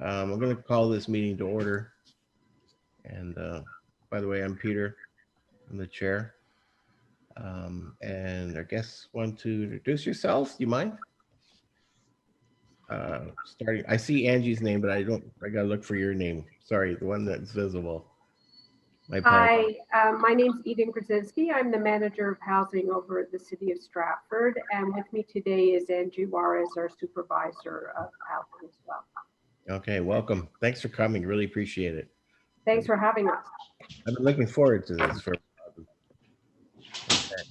I'm going to call this meeting to order. And by the way, I'm Peter. I'm the chair. And our guests want to introduce yourselves. Do you mind? Starting, I see Angie's name, but I don't. I got to look for your name. Sorry, the one that's visible. My part. Hi, my name's Eden Krasinski. I'm the manager of housing over at the city of Stratford, and with me today is Angie Juarez, our supervisor of housing as well. Okay, welcome. Thanks for coming. Really appreciate it. Thanks for having us. I've been looking forward to this for. Okay.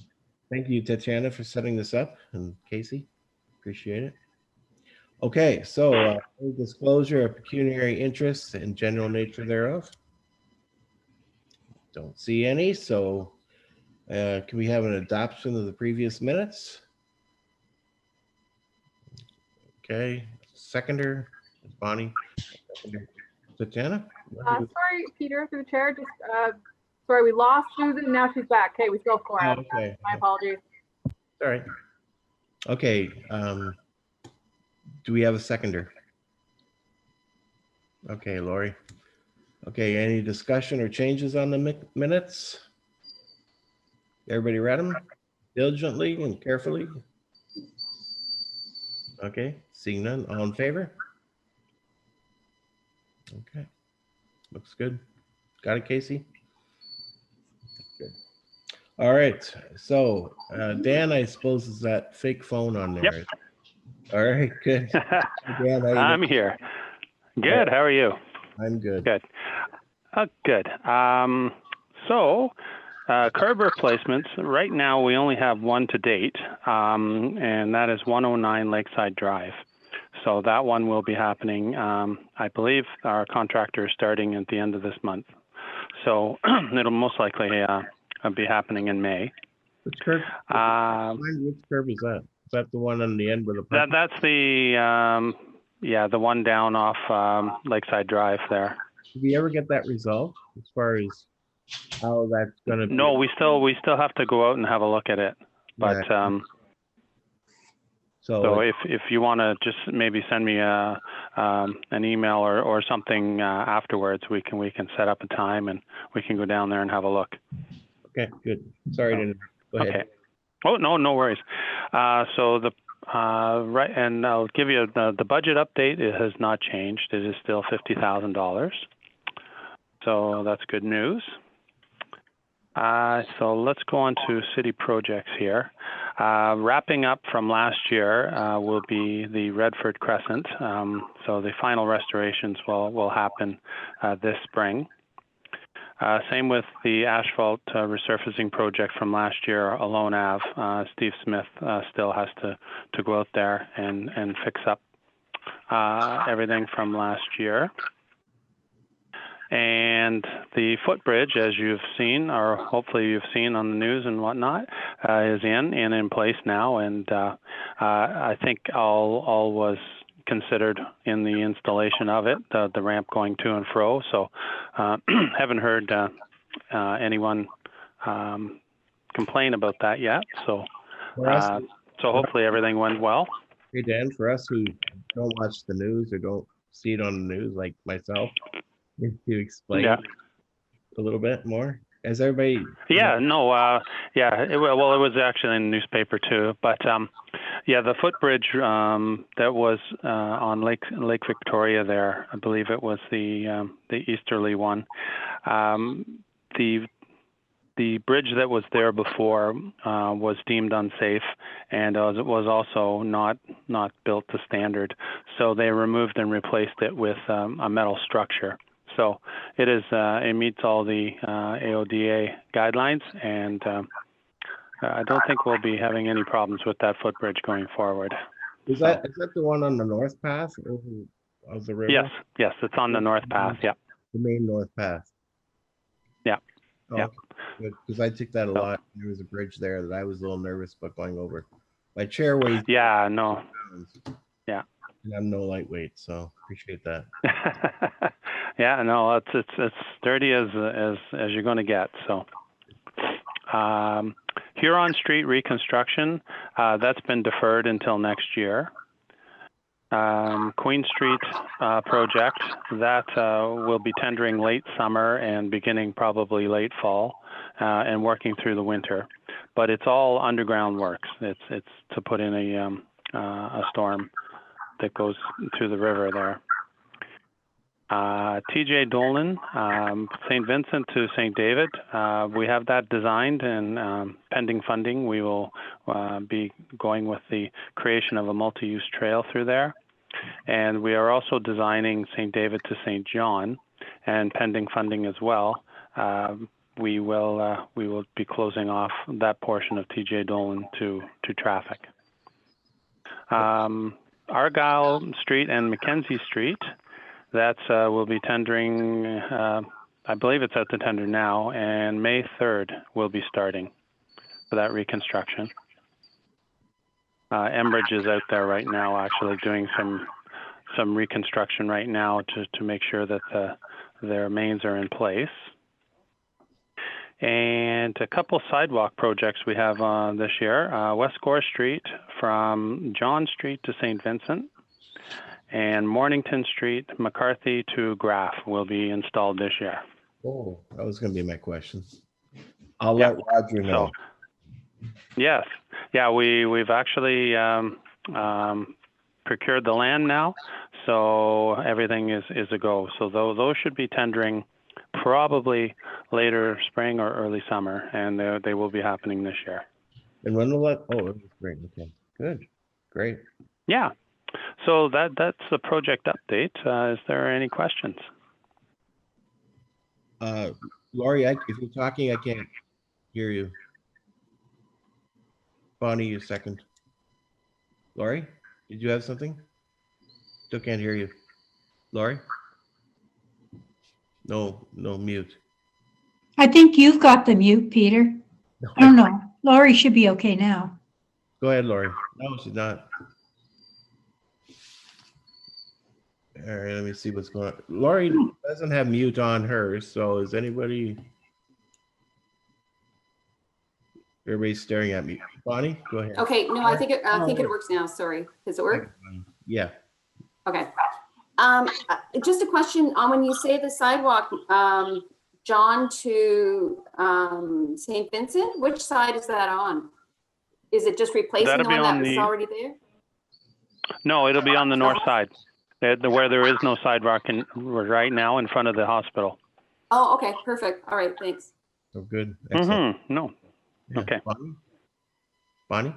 Thank you, Tatiana, for setting this up, and Casey. Appreciate it. Okay, so disclosure of pecuniary interests and general nature thereof. Don't see any, so can we have an adoption of the previous minutes? Okay, seconder, Bonnie. Seconder, Tatiana? Sorry, Peter, through the chair. Sorry, we lost Susan. Now she's back. Okay, we still for it. Okay. My apologies. All right. Okay. Do we have a seconder? Okay, Lori. Okay, any discussion or changes on the minutes? Everybody read them diligently and carefully? Okay, seeing none, all in favor? Okay, looks good. Got it, Casey? Good. All right, so Dan, I suppose, is that fake phone on there? Yep. All right, good. Dan, I'm here. Good, how are you? I'm good. Good. Good. So, curb replacements, right now we only have one to date, and that is 109 Lakeside Drive. So that one will be happening, I believe our contractor is starting at the end of this month. So it'll most likely be happening in May. Which curb? Which curb is that? Is that the one on the end with the? That's the the one down off Lakeside Drive there. Did we ever get that resolved as far as how that's going to be? No, we still have to go out and have a look at it. But so if you want to just maybe send me an email or something afterwards, we can set up a time and we can go down there and have a look. Okay, good. Sorry to go ahead. Okay. Oh no worries. So the right, and I'll give you the budget update. It has not changed. It is still $50,000. So that's good news. So let's go on to city projects here. Wrapping up from last year will be the Redford Crescent. So the final restorations will happen this spring. Same with the asphalt resurfacing project from last year, Alone Ave. Steve Smith still has to go out there and fix up everything from last year. And the footbridge, as you've seen, or hopefully you've seen on the news and whatnot, is in place now. And I think all was considered in the installation of it, the ramp going to and fro. So haven't heard anyone complain about that yet. So so hopefully everything went well. Hey Dan, for us who don't watch the news or don't see it on the news, like myself, to explain a little bit more, as everybody. Yeah, no, it was actually in the newspaper too, but the footbridge that was on Lake Victoria there, I believe it was the easterly one. The bridge that was there before was deemed unsafe, and it was also not built to standard. So they removed and replaced it with a metal structure. So it meets all the AODA guidelines, and I don't think we'll be having any problems with that footbridge going forward. Is that the one on the North Path of the river? Yes, it's on the North Path. Yeah. The main North Path. Yeah. Oh, yeah. Because I took that a lot. There was a bridge there that I was a little nervous about going over. My chair weighs. Yeah. No. Yeah. And I'm no lightweight, so appreciate that. Yeah, no, it's sturdy as you're going to get. So, Huron Street reconstruction, that's been deferred until next year. Queen Street project that will be tendering late summer and beginning probably late fall and working through the winter. But it's all underground works. It's to put in a storm that goes to the river there. TJ Dolan, St. Vincent to St. David. We have that designed, and pending funding, we will be going with the creation of a multi-use trail through there. And we are also designing St. David to St. John, and pending funding as well. We will be closing off that portion of TJ Dolan to traffic. Argyle Street and Mackenzie Street. That will be tendering, I believe it's at the tender now, and May 3rd will be starting for that reconstruction. Enbridge is out there right now actually doing some reconstruction right now to make sure that their mains are in place. And a couple sidewalk projects we have this year. West Gore Street from John Street to St. Vincent. And Mornington Street, McCarthy to Graff will be installed this year. Oh, that was going to be my question. I'll let Roger know. So, yes. Yeah, we've actually procured the land now, so everything is a go. So those should be tendering probably later spring or early summer, and they will be happening this year. And when will that? Oh, great. Okay, good, great. Yeah. So that's the project update. Is there any questions? Laurie, if you're talking, I can't hear you. Bonnie, you second. Laurie, did you have something? Still can't hear you. Laurie? No, mute. I think you've got the mute, Peter. I don't know. Laurie should be okay now. Go ahead, Laurie. No, she's not. All right, let me see what's going on. Laurie doesn't have mute on hers, so is anybody? Everybody's staring at me. Bonnie, go ahead. Okay, no, I think it works now. Sorry, does it work? Yeah. Okay. Just a question on when you say the sidewalk, John to St. Vincent, which side is that on? Is it just replacing the one that was already there? No, it'll be on the north side. Where there is no sidewalk right now in front of the hospital. Oh, okay, perfect. All right, thanks. Oh, good. Excellent. No. Yeah. Okay. Bonnie?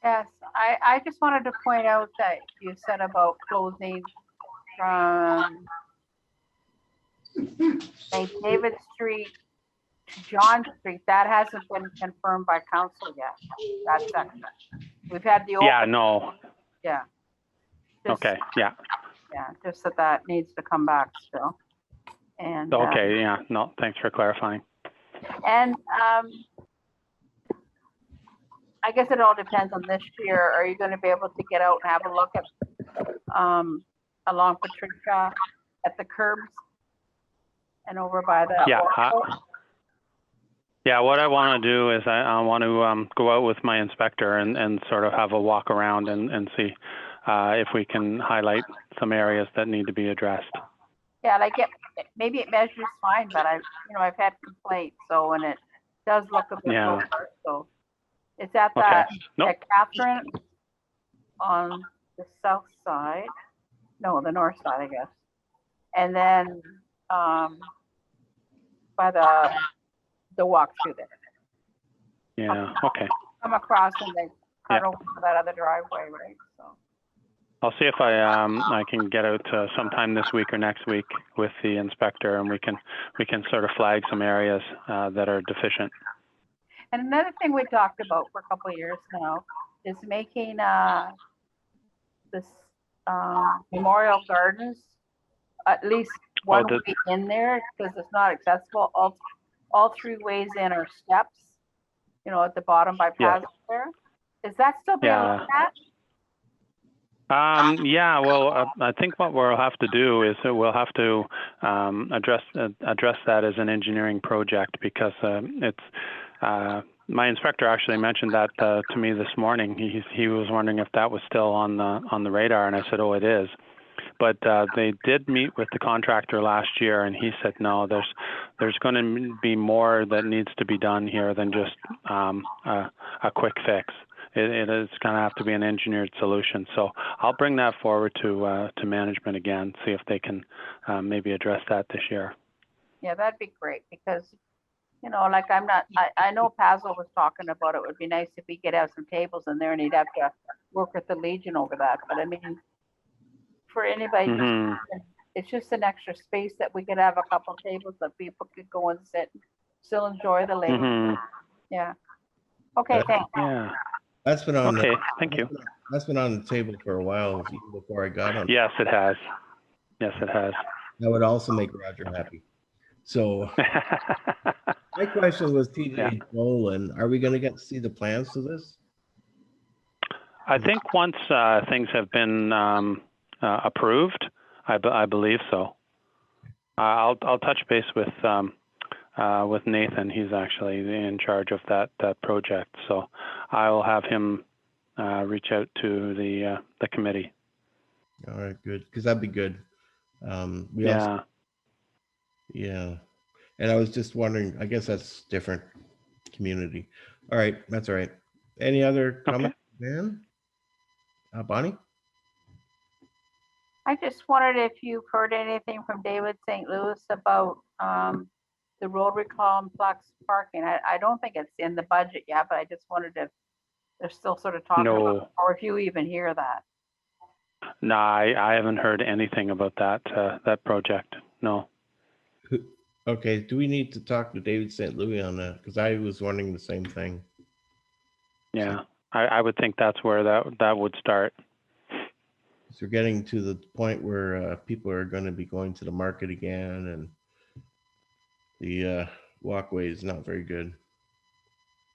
Yes, I just wanted to point out that you said about closing from St. David Street to John Street. That hasn't been confirmed by council yet. That section. We've had the open. Yeah, no. Yeah. Just, okay, yeah. Yeah, just that needs to come back still. And okay, yeah, no, thanks for clarifying. And I guess it all depends on this year. Are you going to be able to get out and have a look at along Patricia at the curbs and over by the yeah, what I want to do is I want to go out with my inspector and sort of have a walk around and see if we can highlight some areas that need to be addressed. Yeah, like maybe it measures fine, but I've had complaints, so and it does look a bit over, so it's at that at Catherine on the south side, no, the north side, I guess, and then by the walk through there. Yeah. Okay. Come across and then cut over to that other driveway, right? So. I'll see if I can get out sometime this week or next week with the inspector, and we can sort of flag some areas that are deficient. And another thing we talked about for a couple of years now is making this Memorial Gardens at least one way in there, because it's not accessible. All three ways in are steps, at the bottom by paths there. Is that still being looked at? Yeah, well, I think what we'll have to do is we'll have to address that as an engineering project, because it's my inspector actually mentioned that to me this morning. He was wondering if that was still on the radar, and I said, oh, it is. But they did meet with the contractor last year, and he said, no, there's going to be more that needs to be done here than just a quick fix. It is going to have to be an engineered solution. So I'll bring that forward to management again, see if they can maybe address that this year. Yeah, that'd be great because, you know, like I know Pazo was talking about it would be nice if we could have some tables in there and he'd have to work with the Legion over that. But I mean, for anybody, it's just an extra space that we could have a couple tables that people could go and sit, still enjoy the lake. Yeah. Okay, thanks. Yeah. That's been on. Okay, thank you. That's been on the table for a while, even before I got on. Yes, it has. Yes, it has. That would also make Roger happy. So my question was, TJ Nolan, are we going to get to see the plans to this? I think once things have been approved, I believe so. I'll touch base with Nathan. He's actually in charge of that project, so I will have him reach out to the committee. All right, good, because that'd be good. Yeah, and I was just wondering. I guess that's different community. All right, that's all right. Any other comments, Dan? Bonnie? I just wondered if you've heard anything from David St. Louis about the Rotary Complex parking. I don't think it's in the budget yet, but I just wondered if they're still sort of talking about it, or if you even hear that. No, I haven't heard anything about that project. No. Okay, do we need to talk to David St. Louis on that? Because I was wondering the same thing. Yeah, I would think that's where that would start. So we're getting to the point where people are going to be going to the market again, and the walkway is not very good.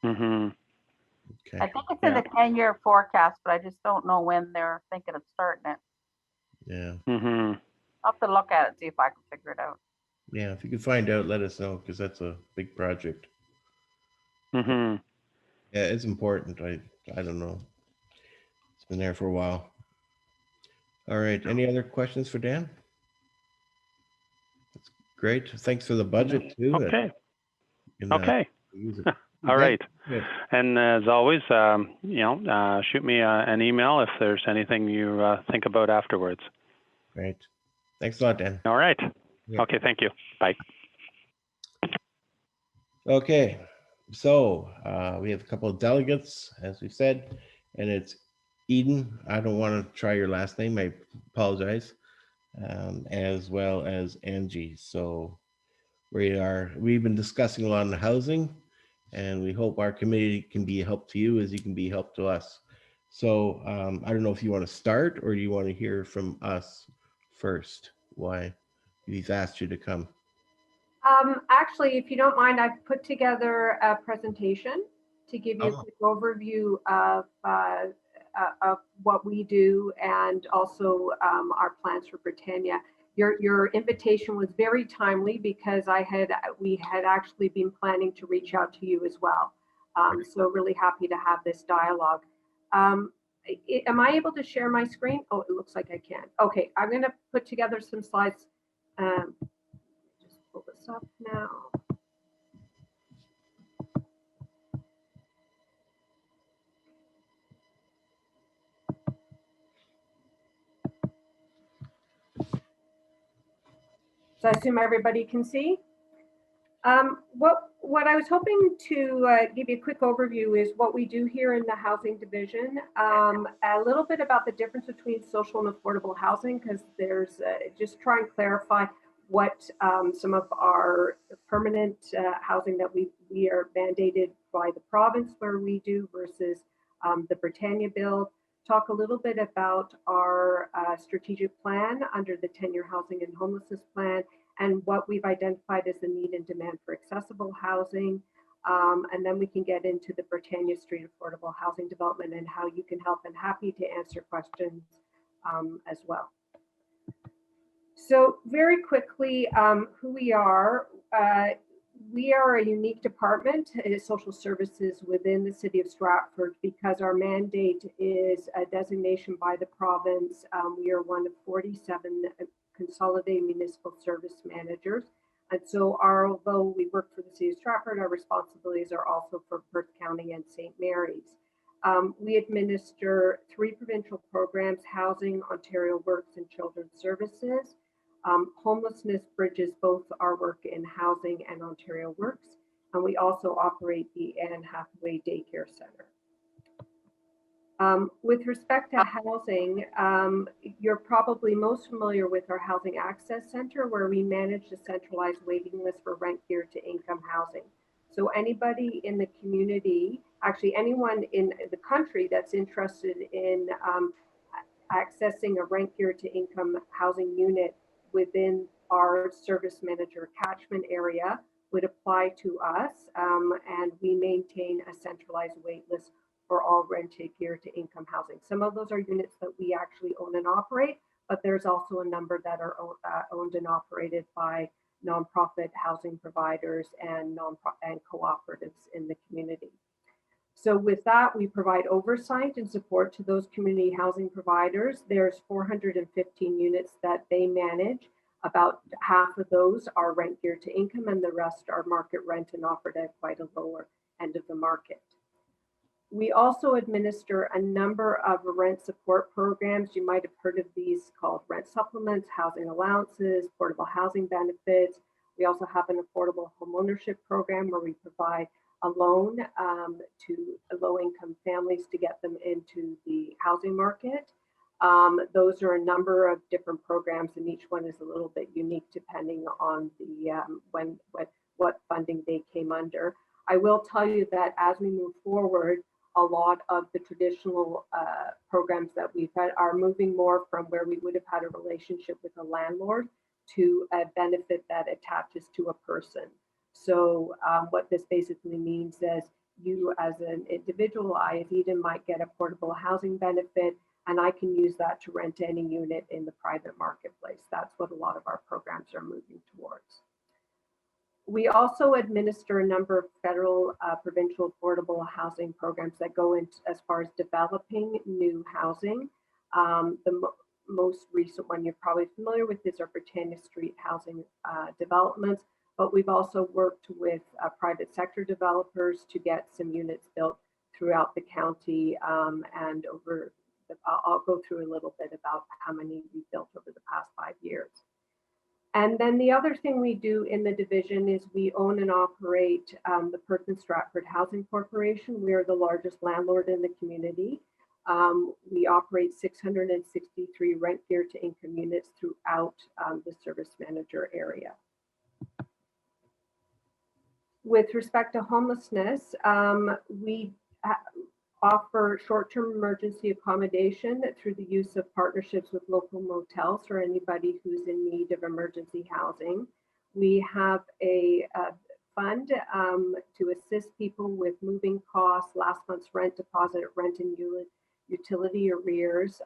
Okay. I think it's in the 10-year forecast, but I just don't know when they're thinking of starting it. Yeah. I'll have to look at it, see if I can figure it out. Yeah, if you could find out, let us know, because that's a big project. Yeah, it's important. I don't know. It's been there for a while. All right. Any other questions for Dan? That's great. Thanks for the budget too. Okay. Okay. All right. Yeah. And as always, shoot me an email if there's anything you think about afterwards. Great. Thanks a lot, Dan. All right. Yeah. Okay. Thank you. Bye. Okay. So we have a couple of delegates, as we said, and it's Eden. I don't want to try your last name. I apologize. As well as Angie. So we've been discussing a lot on housing, and we hope our committee can be a help to you as you can be a help to us. So I don't know if you want to start or you want to hear from us first, why we've asked you to come. Actually, if you don't mind, I've put together a presentation to give you a quick overview of what we do and also our plans for Britannia. Your invitation was very timely because we had actually been planning to reach out to you as well. So really happy to have this dialogue. Am I able to share my screen? Oh, it looks like I can. Okay, I'm going to put together some slides. Just pull this up now. So I assume everybody can see. What I was hoping to give you a quick overview is what we do here in the housing division. A little bit about the difference between social and affordable housing, because there's just try and clarify what some of our permanent housing that we are mandated by the province where we do versus the Britannia bill. Talk a little bit about our strategic plan under the 10-year housing and homelessness plan and what we've identified as the need and demand for accessible housing. And then we can get into the Britannia Street affordable housing development and how you can help, and happy to answer questions as well. So very quickly, who we are. We are a unique department, social services within the city of Stratford, because our mandate is a designation by the province. We are one of 47 consolidated municipal service managers. And so although we work for the city of Stratford, our responsibilities are also for Perth County and St. Mary's. We administer 3 provincial programs: Housing, Ontario Works, and Children's Services. Homelessness bridges both our work in Housing and Ontario Works, and we also operate the Anne Hathaway Daycare Center. With respect to housing, you're probably most familiar with our Housing Access Center, where we manage the centralized waiting list for rent geared to income housing. So anybody in the community, actually anyone in the country that's interested in accessing a rent geared to income housing unit within our service manager catchment area would apply to us, and we maintain a centralized wait list for all rented geared to income housing. Some of those are units that we actually own and operate, but there's also a number that are owned and operated by nonprofit housing providers and cooperatives in the community. So with that, we provide oversight and support to those community housing providers. There's 415 units that they manage. About half of those are rent geared to income, and the rest are market rent and offered at quite a lower end of the market. We also administer a number of rent support programs. You might have heard of these, called rent supplements, housing allowances, portable housing benefits. We also have an affordable homeownership program where we provide a loan to low-income families to get them into the housing market. Those are a number of different programs, and each one is a little bit unique depending on the what funding they came under. I will tell you that as we move forward, a lot of the traditional programs that we've had are moving more from where we would have had a relationship with a landlord to a benefit that attaches to a person. So what this basically means is you as an individual, I as Eden, might get a portable housing benefit, and I can use that to rent any unit in the private marketplace. That's what a lot of our programs are moving towards. We also administer a number of federal, provincial affordable housing programs that go into as far as developing new housing. The most recent one you're probably familiar with is our Britannia Street housing developments, but we've also worked with private sector developers to get some units built throughout the county, and over I'll go through a little bit about how many we built over the past 5 years. And then the other thing we do in the division is we own and operate the Perth and Stratford Housing Corporation. We are the largest landlord in the community. We operate 663 rent geared to income units throughout the service manager area. With respect to homelessness, we offer short-term emergency accommodation through the use of partnerships with local motels for anybody who's in need of emergency housing. We have a fund to assist people with moving costs, last month's rent deposit, rent and utility arrears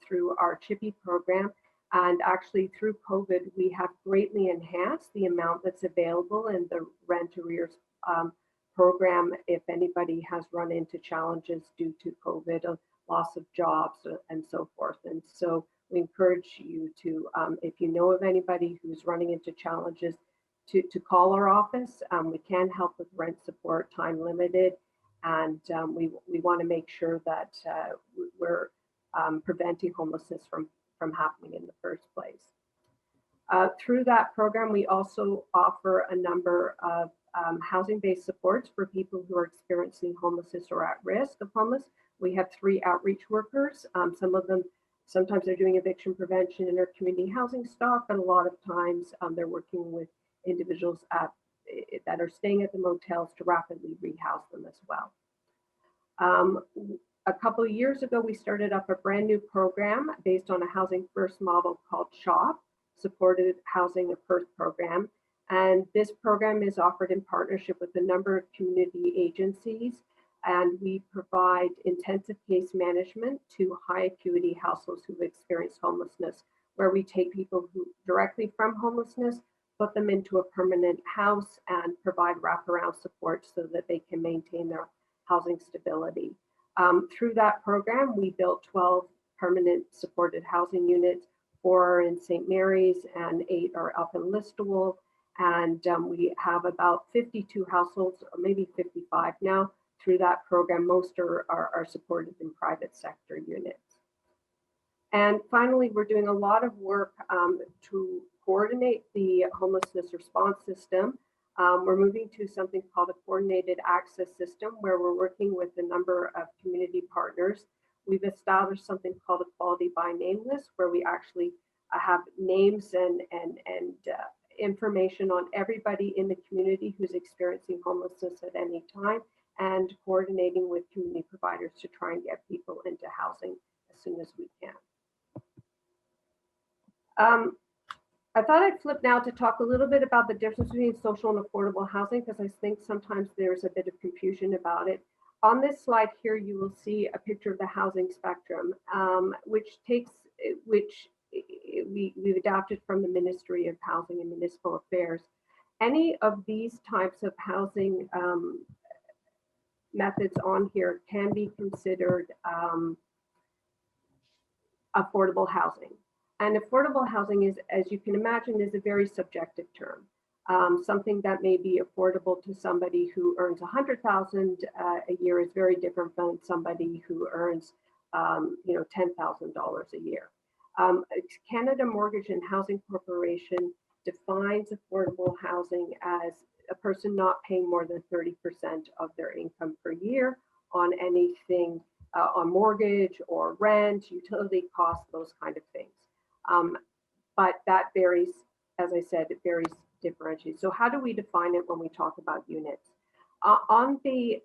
through our Chippy program. And actually through COVID, we have greatly enhanced the amount that's available in the rent arrears program if anybody has run into challenges due to COVID, loss of jobs and so forth. And so we encourage you to, if you know of anybody who's running into challenges, to call our office. We can help with rent support, time limited, and we want to make sure that we're preventing homelessness from happening in the first place. Through that program, we also offer a number of housing-based supports for people who are experiencing homelessness or at risk of homeless. We have 3 outreach workers. Some of them, sometimes they're doing eviction prevention in our community housing stock, but a lot of times they're working with individuals that are staying at the motels to rapidly rehouse them as well. A couple of years ago, we started up a brand new program based on a Housing First model called SHOP, Supported Housing of Perth program. And this program is offered in partnership with a number of community agencies, and we provide intensive case management to high acuity households who've experienced homelessness, where we take people who directly from homelessness, put them into a permanent house and provide wraparound support so that they can maintain their housing stability. Through that program, we built 12 permanent supported housing units, 4 are in St. Mary's and 8 are up in Listowel. And we have about 52 households, or maybe 55 now, through that program. Most are supported in private sector units. And finally, we're doing a lot of work to coordinate the homelessness response system. We're moving to something called a coordinated access system, where we're working with a number of community partners. We've established something called a quality by name list, where we actually have names and information on everybody in the community who's experiencing homelessness at any time, and coordinating with community providers to try and get people into housing as soon as we can. I thought I'd flip now to talk a little bit about the difference between social and affordable housing, because I think sometimes there's a bit of confusion about it. On this slide here, you will see a picture of the housing spectrum, which we've adapted from the Ministry of Housing and Municipal Affairs. Any of these types of housing methods on here can be considered affordable housing. And affordable housing is, as you can imagine, is a very subjective term. Something that may be affordable to somebody who earns $100,000 a year is very different from somebody who earns, $10,000 a year. Canada Mortgage and Housing Corporation defines affordable housing as a person not paying more than 30% of their income per year on anything, on mortgage or rent, utility costs, those kind of things. But that varies, as I said, it varies differentially. So how do we define it when we talk about units? On the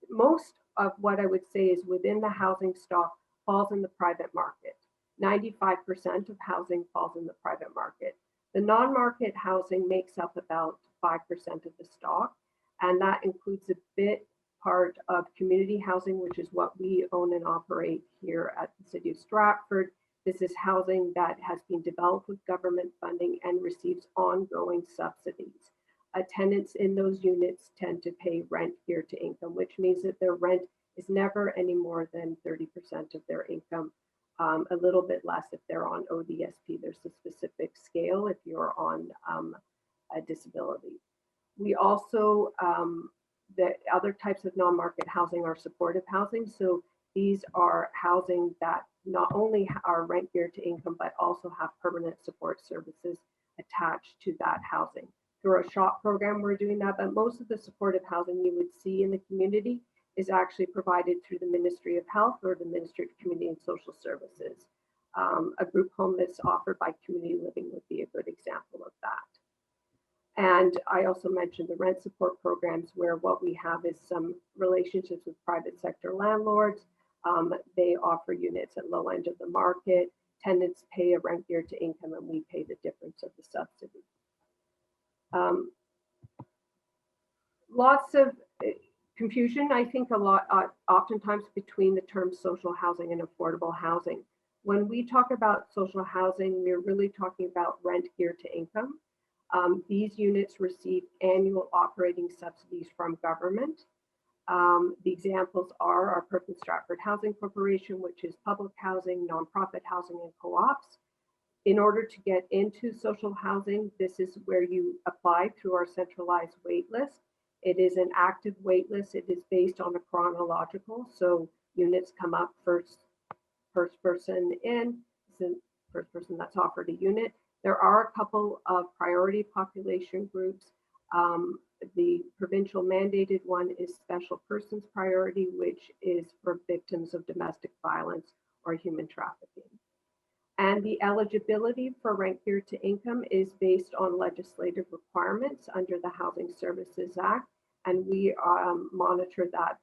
most of what I would say is within the housing stock falls in the private market. 95% of housing falls in the private market. The non-market housing makes up about 5% of the stock, and that includes a bit part of community housing, which is what we own and operate here at the City of Stratford. This is housing that has been developed with government funding and receives ongoing subsidies. Tenants in those units tend to pay rent geared to income, which means that their rent is never any more than 30% of their income, a little bit less if they're on ODSP. There's a specific scale if you're on a disability. We also, the other types of non-market housing are supportive housing. So these are housing that not only are rent geared to income, but also have permanent support services attached to that housing. Through our SHOP program, we're doing that, but most of the supportive housing you would see in the community is actually provided through the Ministry of Health or the Ministry of Community and Social Services. A group home that's offered by Community Living would be a good example of that. And I also mentioned the rent support programs, where what we have is some relationships with private sector landlords. They offer units at low end of the market. Tenants pay a rent geared to income, and we pay the difference of the subsidy. Lots of confusion, I think, oftentimes between the terms social housing and affordable housing. When we talk about social housing, we're really talking about rent geared to income. These units receive annual operating subsidies from government. The examples are our Perth and Stratford Housing Corporation, which is public housing, nonprofit housing, and co-ops. In order to get into social housing, this is where you apply through our centralized wait list. It is an active wait list. It is based on a chronological. So units come up first person in, first person that's offered a unit. There are a couple of priority population groups. The provincial mandated one is special persons priority, which is for victims of domestic violence or human trafficking. And the eligibility for rent geared to income is based on legislative requirements under the Housing Services Act. And we monitor that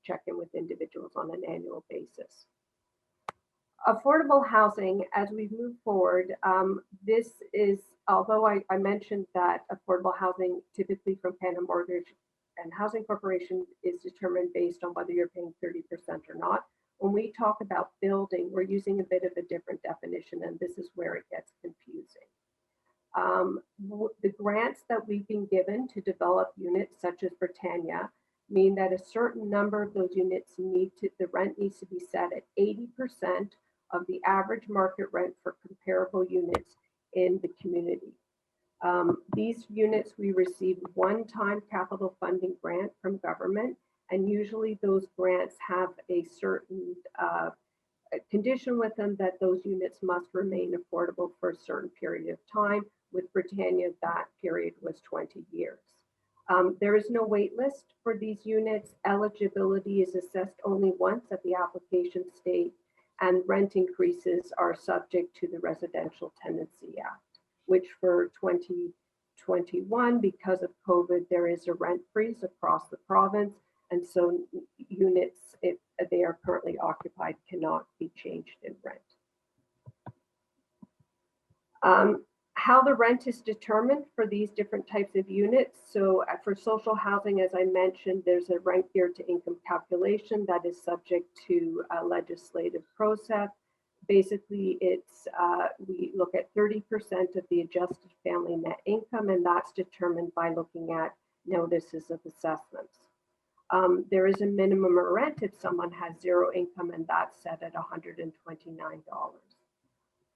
check-in with individuals on an annual basis. Affordable housing, as we move forward, this is, although I mentioned that affordable housing typically from Canada Mortgage and Housing Corporation is determined based on whether you're paying 30% or not. When we talk about building, we're using a bit of a different definition, and this is where it gets confusing. The grants that we've been given to develop units such as Britannia mean that a certain number of those units the rent needs to be set at 80% of the average market rent for comparable units in the community. These units, we receive one-time capital funding grant from government, and usually those grants have a certain condition with them that those units must remain affordable for a certain period of time. With Britannia, that period was 20 years. There is no wait list for these units. Eligibility is assessed only once at the application stage, and rent increases are subject to the Residential Tenancy Act, which for 2021, because of COVID, there is a rent freeze across the province. And so units, if they are currently occupied, cannot be changed in rent. How the rent is determined for these different types of units. So for social housing, as I mentioned, there's a rent geared to income calculation that is subject to a legislative process. Basically, it's we look at 30% of the adjusted family net income, and that's determined by looking at notices of assessments. There is a minimum rent if someone has zero income, and that's set at $129.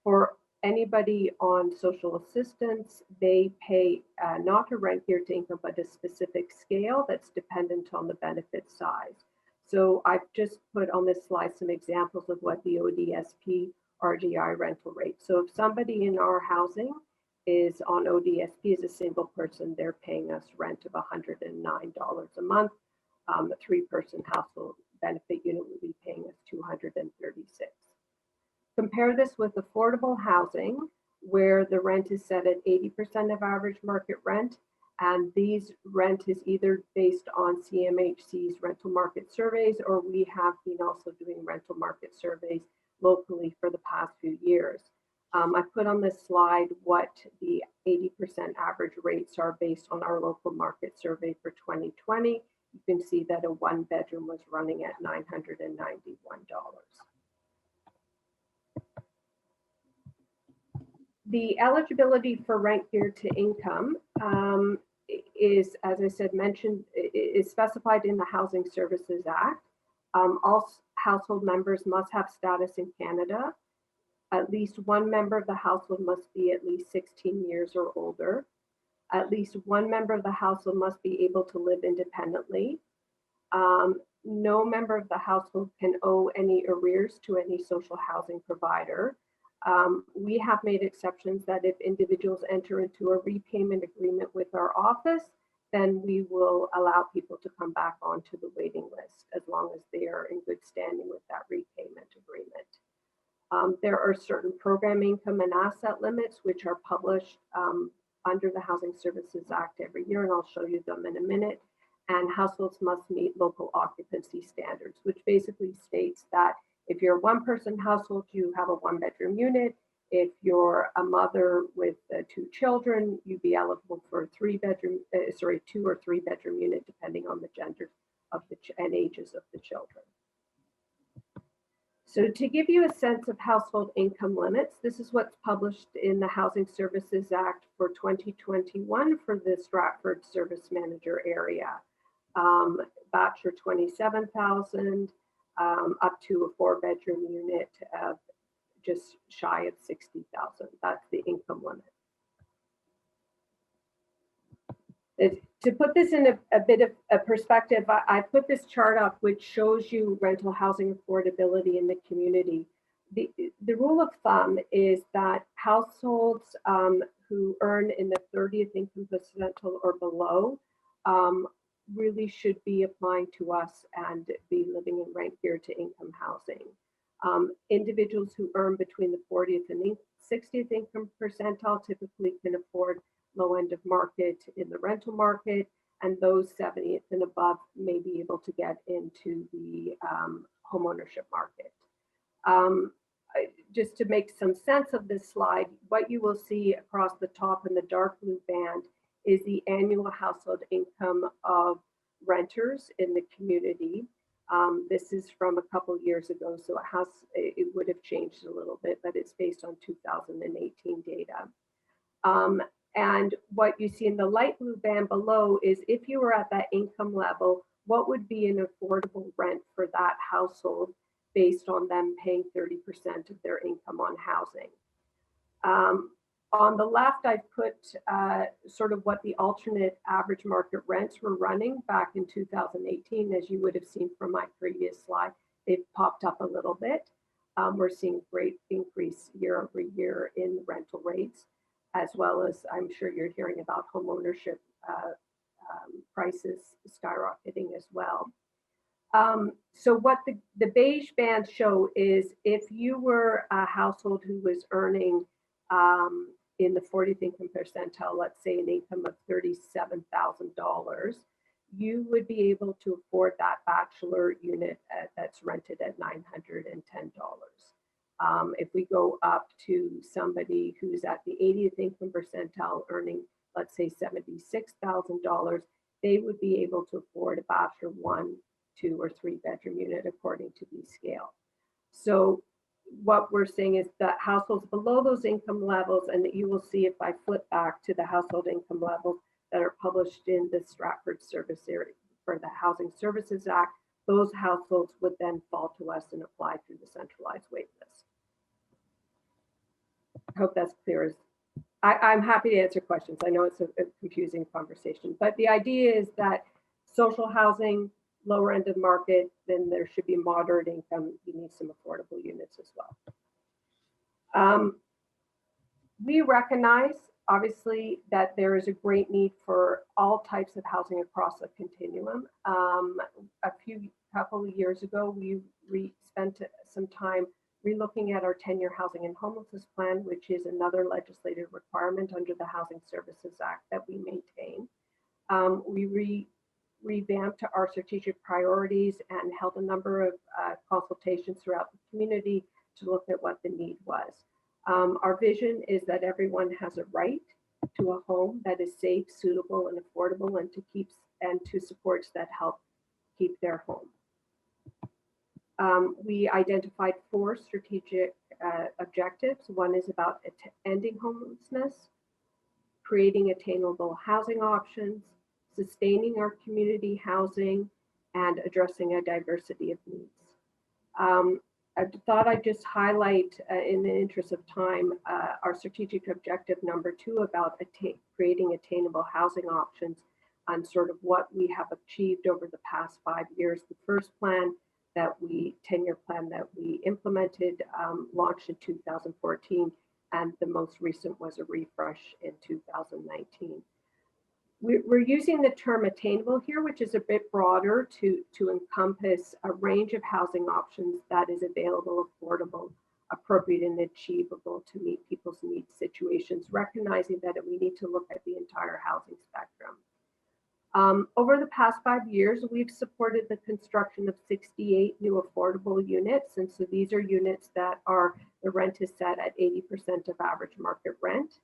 For anybody on social assistance, they pay not a rent geared to income, but a specific scale that's dependent on the benefit size. So I've just put on this slide some examples of what the ODSP RDI rental rate. So if somebody in our housing is on ODSP as a single person, they're paying us rent of $109 a month. A three-person household benefit unit would be paying us $236. Compare this with affordable housing, where the rent is set at 80% of average market rent, and these rent is either based on CMHC's rental market surveys, or we have been also doing rental market surveys locally for the past few years. I put on this slide what the 80% average rates are based on our local market survey for 2020. You can see that a one-bedroom was running at $991. The eligibility for rent geared to income is, as I said, is specified in the Housing Services Act. All household members must have status in Canada. At least one member of the household must be at least 16 years or older. At least one member of the household must be able to live independently. No member of the household can owe any arrears to any social housing provider. We have made exceptions that if individuals enter into a repayment agreement with our office, then we will allow people to come back onto the waiting list as long as they are in good standing with that repayment agreement. There are certain program income and asset limits which are published under the Housing Services Act every year, and I'll show you them in a minute. And households must meet local occupancy standards, which basically states that if you're a one-person household, you have a one-bedroom unit. If you're a mother with two children, you'd be eligible for a two or three bedroom unit, depending on the gender of and ages of the children. So to give you a sense of household income limits, this is what's published in the Housing Services Act for 2021 for the Stratford Service Manager area. Bachelor 27,000, up to a four-bedroom unit of just shy of 60,000. That's the income limit. To put this in a bit of a perspective, I put this chart up which shows you rental housing affordability in the community. The rule of thumb is that households who earn in the 30th income percentile or below really should be applying to us and be living in rent geared to income housing. Individuals who earn between the 40th and 60th income percentile typically can afford low end of market in the rental market, and those 70th and above may be able to get into the homeownership market. Just to make some sense of this slide, what you will see across the top in the dark blue band is the annual household income of renters in the community. This is from a couple years ago, so it would have changed a little bit, but it's based on 2018 data. And what you see in the light blue band below is if you were at that income level, what would be an affordable rent for that household based on them paying 30% of their income on housing. On the left, I've put sort of what the alternate average market rents were running back in 2018. As you would have seen from my previous slide, they've popped up a little bit. We're seeing great increase year over year in the rental rates, as well as I'm sure you're hearing about home ownership prices skyrocketing as well. So what the beige bands show is if you were a household who was earning in the 40th income percentile, let's say an income of $37,000, you would be able to afford that bachelor unit that's rented at $910. If we go up to somebody who's at the 80th income percentile earning, let's say $76,000, they would be able to afford a bachelor 1, 2, or 3 bedroom unit according to the scale. So what we're saying is that households below those income levels, and that you will see if I flip back to the household income levels that are published in the Stratford service area for the Housing Services Act, those households would then fall to us and apply through the centralized wait list. I hope that's clear. I'm happy to answer questions. I know it's a confusing conversation, but the idea is that social housing, lower end of the market, then there should be moderate income. You need some affordable units as well. We recognize, obviously, that there is a great need for all types of housing across the continuum. A couple of years ago, we spent some time relooking at our 10-year housing and homelessness plan, which is another legislative requirement under the Housing Services Act that we maintain. We revamped our strategic priorities and held a number of consultations throughout the community to look at what the need was. Our vision is that everyone has a right to a home that is safe, suitable, and affordable, and to supports that help keep their home. We identified 4 strategic objectives. One is about ending homelessness, creating attainable housing options, sustaining our community housing, and addressing a diversity of needs. I thought I'd just highlight, in the interest of time, our strategic objective number 2 about creating attainable housing options on sort of what we have achieved over the past 5 years. The first plan 10-year plan that we implemented launched in 2014, and the most recent was a refresh in 2019. We're using the term attainable here, which is a bit broader to encompass a range of housing options that is available, affordable, appropriate, and achievable to meet people's needs situations, recognizing that we need to look at the entire housing spectrum. Over the past 5 years, we've supported the construction of 68 new affordable units. And so these are units that the rent is set at 80% of average market rent.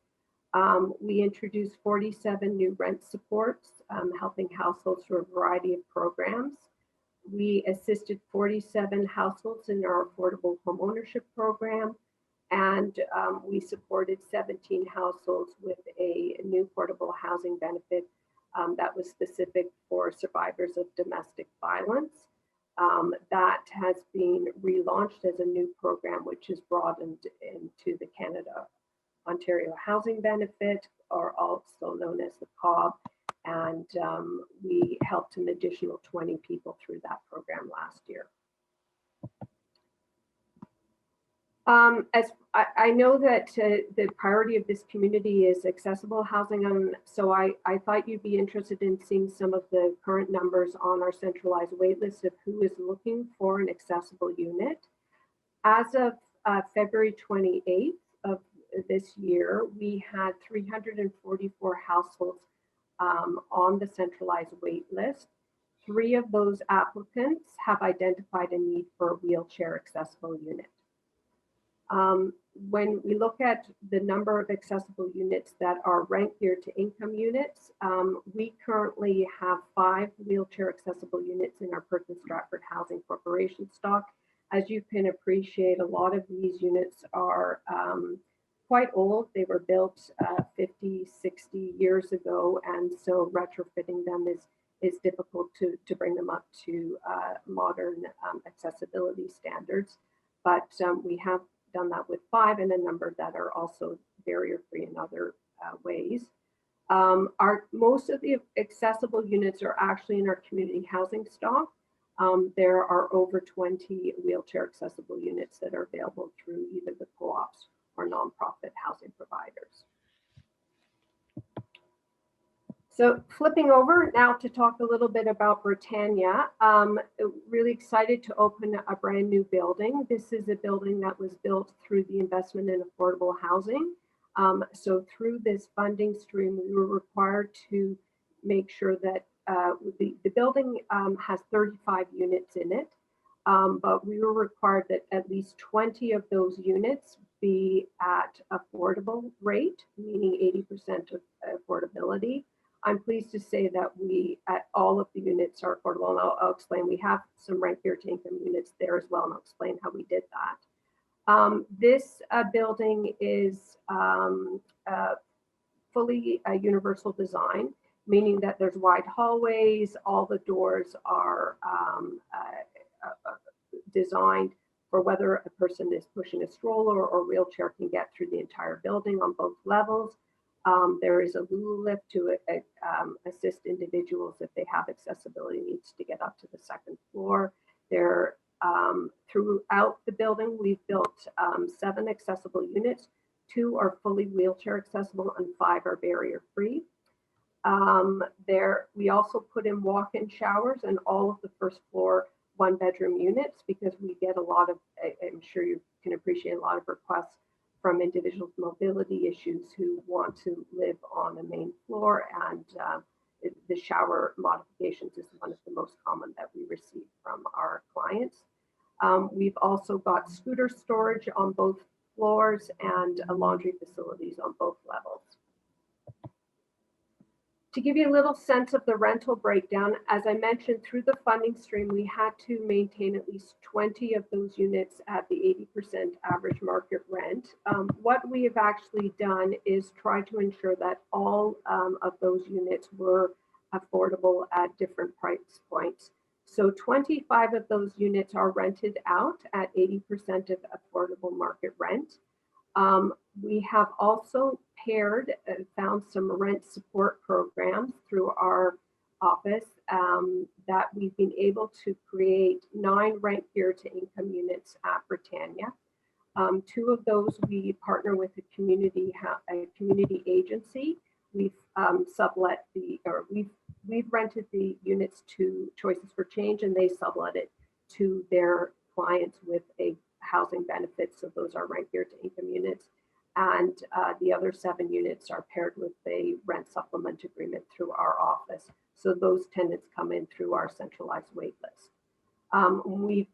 We introduced 47 new rent supports, helping households through a variety of programs. We assisted 47 households in our affordable home ownership program. And we supported 17 households with a new portable housing benefit that was specific for survivors of domestic violence. That has been relaunched as a new program, which is broadened into the Ontario Housing Benefit, or also known as the COB. And we helped an additional 20 people through that program last year. As I know that the priority of this community is accessible housing, so I thought you'd be interested in seeing some of the current numbers on our centralized wait list of who is looking for an accessible unit. As of February 28th of this year, we had 344 households on the centralized wait list. 3 of those applicants have identified a need for a wheelchair accessible unit. When we look at the number of accessible units that are ranked geared to income units, we currently have 5 wheelchair accessible units in our Perkins Stratford Housing Corporation stock. As you can appreciate, a lot of these units are quite old. They were built 50, 60 years ago, and so retrofitting them is difficult to bring them up to modern accessibility standards. But we have done that with 5 and a number that are also barrier-free in other ways. Most of the accessible units are actually in our community housing stock. There are over 20 wheelchair accessible units that are available through either the co-ops or nonprofit housing providers. So flipping over now to talk a little bit about Britannia, really excited to open a brand new building. This is a building that was built through the investment in affordable housing. So through this funding stream, we were required to make sure that the building has 35 units in it, but we were required that at least 20 of those units be at affordable rate, meaning 80% of affordability. I'm pleased to say that all of the units are affordable, and I'll explain. We have some rent geared to income units there as well, and I'll explain how we did that. This building is fully universal design, meaning that there's wide hallways, all the doors are designed for whether a person is pushing a stroller or wheelchair can get through the entire building on both levels. There is a Lulu lift to assist individuals if they have accessibility needs to get up to the 2nd floor. There, throughout the building, we've built 7 accessible units. 2 are fully wheelchair accessible and 5 are barrier free. We also put in walk-in showers in all of the 1st floor 1-bedroom units because we get a lot of, I'm sure you can appreciate, a lot of requests from individuals with mobility issues who want to live on the main floor, and the shower modifications is one of the most common that we receive from our clients. We've also got scooter storage on both floors and laundry facilities on both levels. To give you a little sense of the rental breakdown, as I mentioned, through the funding stream, we had to maintain at least 20 of those units at the 80% average market rent. What we have actually done is try to ensure that all of those units were affordable at different price points. So 25 of those units are rented out at 80% of affordable market rent. We have also found some rent support programs through our office that we've been able to create 9 rent geared to income units at Britannia. 2 of those we partner with a community agency. We've sublet we've rented the units to Choices for Change, and they sublet it to their clients with a housing benefit. So those are rent geared to income units. And the other 7 units are paired with a rent supplement agreement through our office. So those tenants come in through our centralized wait list. We've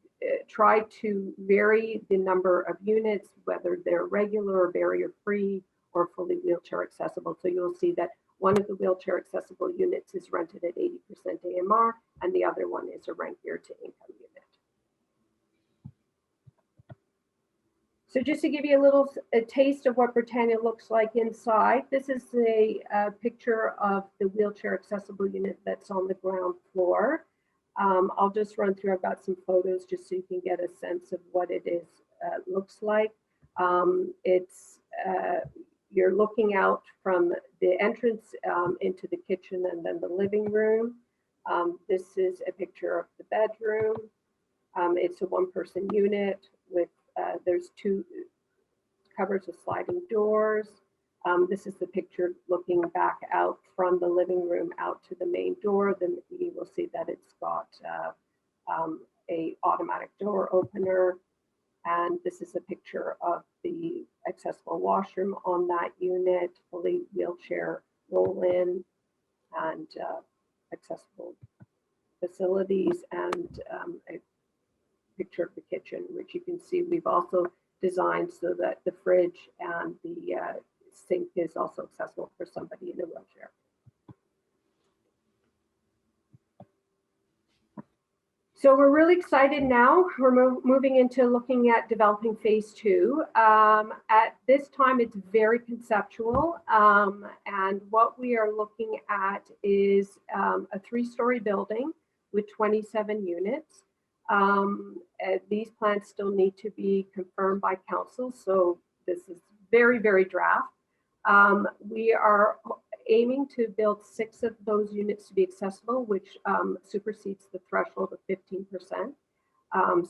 tried to vary the number of units, whether they're regular or barrier free or fully wheelchair accessible. So you'll see that one of the wheelchair accessible units is rented at 80% AMR, and the other one is a rent geared to income unit. So just to give you a taste of what Britannia looks like inside, this is a picture of the wheelchair accessible unit that's on the ground floor. I'll just run through, I've got some photos just so you can get a sense of what it is looks like. You're looking out from the entrance into the kitchen and then the living room. This is a picture of the bedroom. It's a 1-person unit with there's 2 covers with sliding doors. This is the picture looking back out from the living room out to the main door. Then you will see that it's got a automatic door opener. And this is a picture of the accessible washroom on that unit, fully wheelchair roll-in and accessible facilities, and a picture of the kitchen, which you can see we've also designed so that the fridge and the sink is also accessible for somebody in a wheelchair. So we're really excited now. We're moving into looking at developing phase 2. At this time, it's very conceptual. And what we are looking at is a 3-story building with 27 units. These plans still need to be confirmed by council. So this is very, very draft. We are aiming to build 6 of those units to be accessible, which supersedes the threshold of 15%.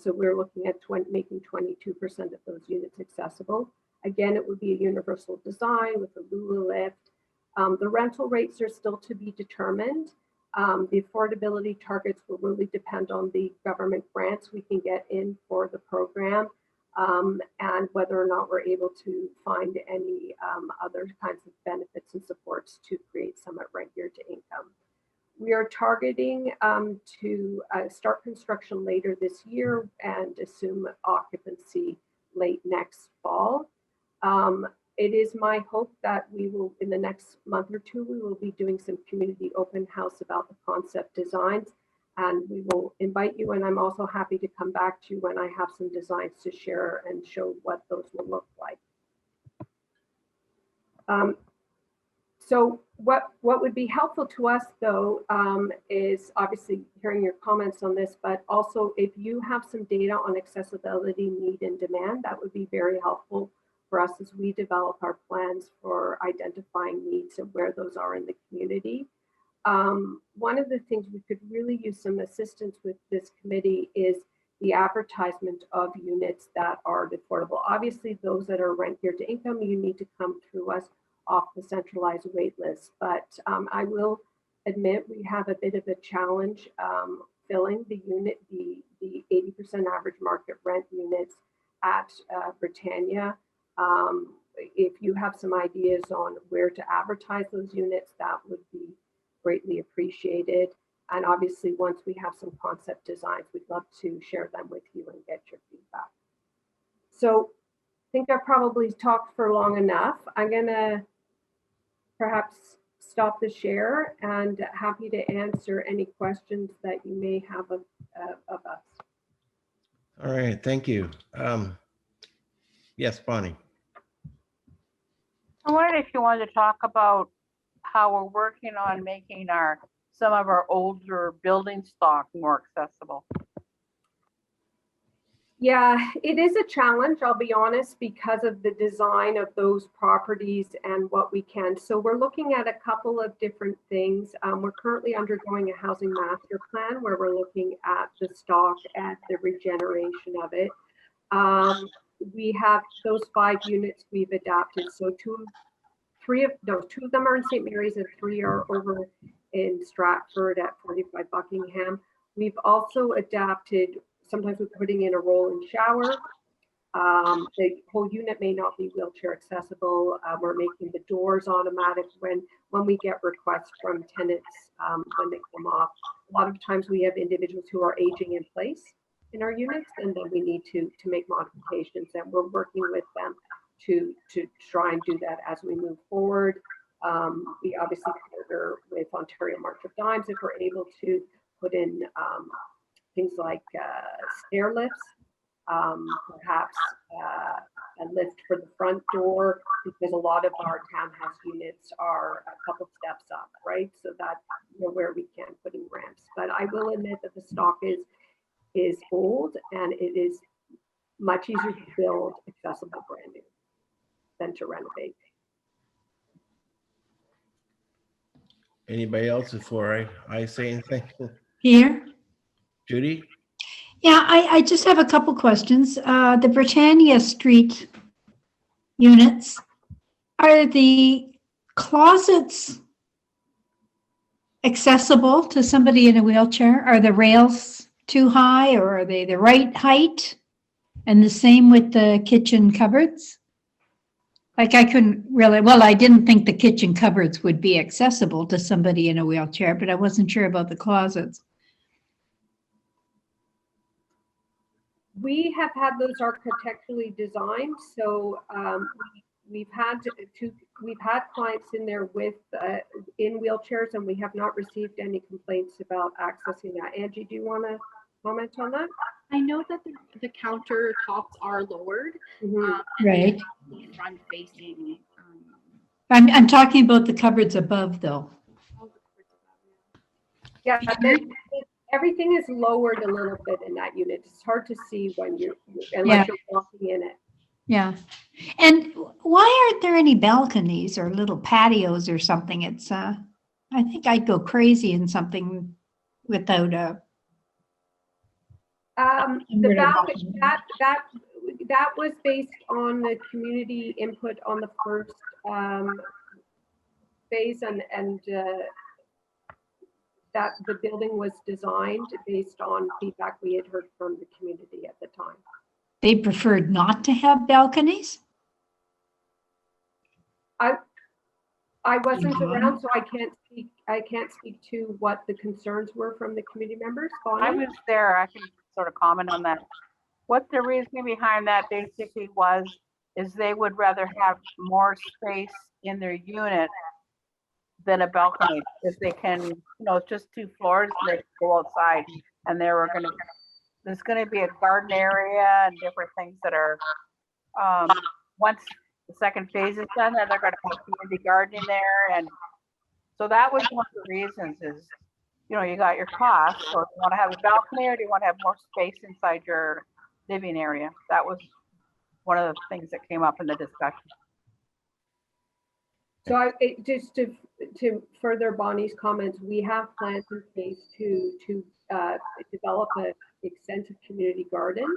So we're looking at making 22% of those units accessible. Again, it would be a universal design with a Lula lift. The rental rates are still to be determined. The affordability targets will really depend on the government grants we can get in for the program. And whether or not we're able to find any other kinds of benefits and supports to create some at rent geared to income. We are targeting to start construction later this year and assume occupancy late next fall. It is my hope that we will, in the next month or 2, we will be doing some community open house about the concept designs. And we will invite you, and I'm also happy to come back to you when I have some designs to share and show what those will look like. So what would be helpful to us, though, is obviously hearing your comments on this, but also if you have some data on accessibility, need, and demand, that would be very helpful for us as we develop our plans for identifying needs and where those are in the community. One of the things we could really use some assistance with this committee is the advertisement of units that are affordable. Obviously, those that are rent geared to income, you need to come through us off the centralized wait list. But I will admit we have a bit of a challenge filling the unit, the 80% average market rent units at Britannia. If you have some ideas on where to advertise those units, that would be greatly appreciated. And obviously, once we have some concept designs, we'd love to share them with you and get your feedback. So I think I've probably talked for long enough. I'm gonna perhaps stop the share and happy to answer any questions that you may have of us. All right, thank you. Yes, Bonnie. I wondered if you wanted to talk about how we're working on making some of our older building stock more accessible. Yeah, it is a challenge, I'll be honest, because of the design of those properties and what we can. So we're looking at a couple of different things. We're currently undergoing a housing master plan where we're looking at the stock and the regeneration of it. We have those 5 units we've adapted. So 2 of them are in St. Mary's and 3 are over in Stratford at 45 Buckingham. We've also adapted, sometimes we're putting in a roll-in shower. The whole unit may not be wheelchair accessible. We're making the doors automatic when we get requests from tenants when they come off. A lot of times we have individuals who are aging in place in our units, and then we need to make modifications, and we're working with them to try and do that as we move forward. We obviously partner with Ontario March of Dimes if we're able to put in things like stair lifts, perhaps a lift for the front door, because a lot of our townhouse units are a couple steps up, right? So that, you know, where we can put in ramps. But I will admit that the stock is old, and it is much easier to build accessible brand new than to renovate. Anybody else before I say anything? Here. Judy? Yeah, I just have a couple questions. The Britannia Street units, are the closets accessible to somebody in a wheelchair? Are the rails too high, or are they the right height? And the same with the kitchen cupboards? Like I couldn't really, well, I didn't think the kitchen cupboards would be accessible to somebody in a wheelchair, but I wasn't sure about the closets. We have had those architecturally designed, so we've had clients in there with in wheelchairs, and we have not received any complaints about accessing that. Angie, do you want to comment on that? I know that the countertops are lowered. Mhm. And they Right. have the front facing. I'm talking about the cupboards above though. Yeah, everything is lowered a little bit in that unit. It's hard to see when unless you're walking in it. Yeah. And why aren't there any balconies or little patios or something? It's, I think I'd go crazy in something without a. The balcony, that was based on the community input on the first phase and that the building was designed based on feedback we had heard from the community at the time. They preferred not to have balconies? I wasn't around, so I can't speak to what the concerns were from the community members. I Bonnie? was there, I can sort of comment on that. What the reasoning behind that basically was, is they would rather have more space in their unit than a balcony, because they can, you know, it's just 2 floors, they go outside, and there's gonna be a garden area and different things that are, once the second phase is done, then they're gonna have community gardening there, and so that was one of the reasons is, you know, you got your cost, so if you wanna have a balcony or do you wanna have more space inside your living area? That was one of the things that came up in the discussion. So just to further Bonnie's comments, we have plans in place to develop an extensive community garden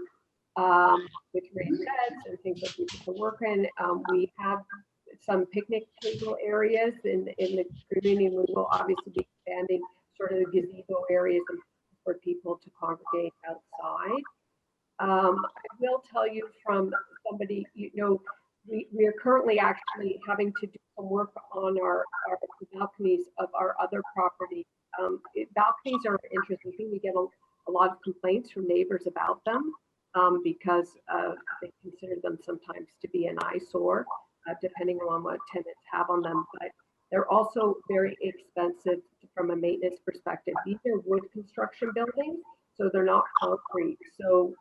with raised beds and things that people can work in. We have some picnic table areas in the community. We will obviously be expanding sort of the gazebo areas for people to congregate outside. I will tell you from somebody, you know, we are currently actually having to do some work on our balconies of our other property. Balconies are an interesting thing. We get a lot of complaints from neighbors about them because they consider them sometimes to be an eyesore, depending on what tenants have on them. But they're also very expensive from a maintenance perspective. These are wood construction buildings, so they're not concrete. So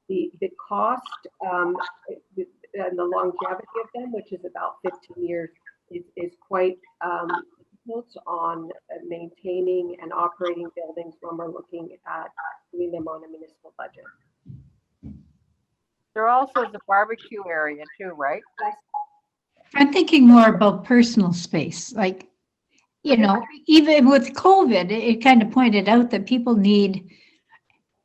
the cost and the longevity of them, which is about 15 years, is quite difficult on maintaining and operating buildings when we're looking at doing them on a municipal budget. There also is a barbecue area too, right? I'm thinking more about personal space, like, you know, even with COVID, it kind of pointed out that people need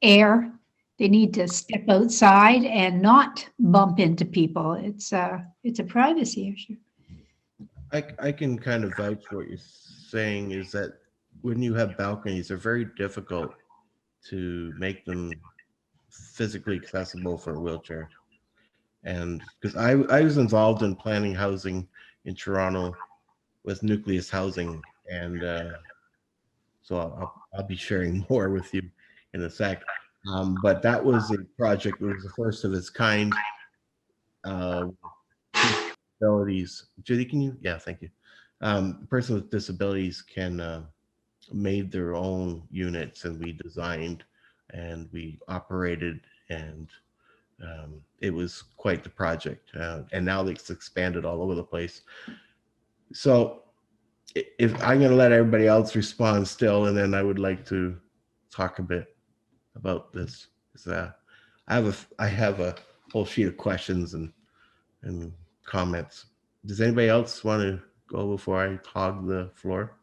air. They need to step outside and not bump into people. It's a privacy issue. I can kind of vouch for what you're saying is that when you have balconies, they're very difficult to make them physically accessible for a wheelchair. And because I was involved in planning housing in Toronto with Nucleus Housing, and so I'll be sharing more with you in a sec. But that was a project that was the first of its kind. Disabilities. Judy, can you? Yeah, thank you. Person with disabilities can made their own units, and we designed and we operated, and it was quite the project. And now it's expanded all over the place. So if I'm going to let everybody else respond still, and then I would like to talk a bit about this. I have a whole sheet of questions and comments. Does anybody else want to go before I hog the floor?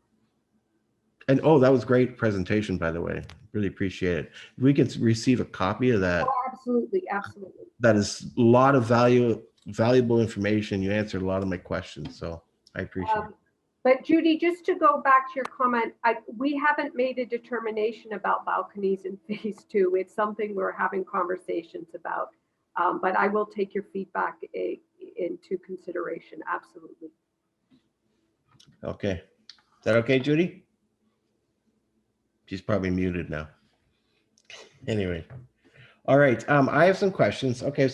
And oh, that was great presentation, by the way. Really appreciate it. If we could receive a copy of that. Oh, absolutely, absolutely. That is a lot of valuable information. You answered a lot of my questions, so I appreciate it. But Judy, just to go back to your comment, we haven't made a determination about balconies in phase 2. It's something we're having conversations about. But I will take your feedback into consideration. Absolutely. Okay. Is that okay, Judy? She's probably muted now. Anyway. All right. I have some questions. Okay.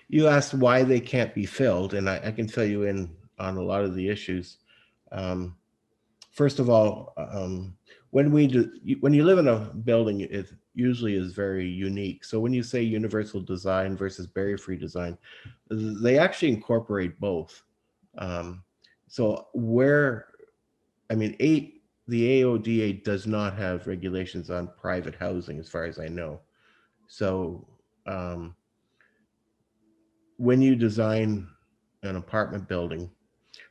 You asked why they can't be filled, and I can fill you in on a lot of the issues. first of all, when you live in a building, it usually is very unique. So when you say universal design versus barrier-free design, they actually incorporate both. So the AODA does not have regulations on private housing, as far as I know. So when you design an apartment building,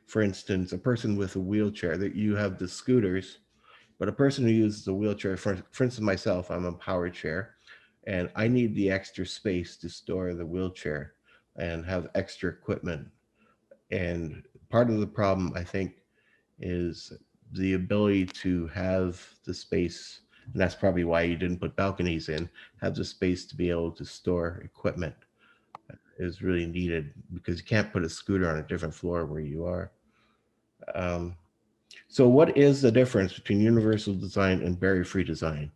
for instance, a person with a wheelchair, that you have the scooters, but a person who uses a wheelchair, for instance, myself, I'm a power chair, and I need the extra space to store the wheelchair and have extra equipment. And part of the problem, I think, is the ability to have the space, and that's probably why you didn't put balconies in, have the space to be able to store equipment is really needed, because you can't put a scooter on a different floor where you are. So what is the difference between universal design and barrier-free design?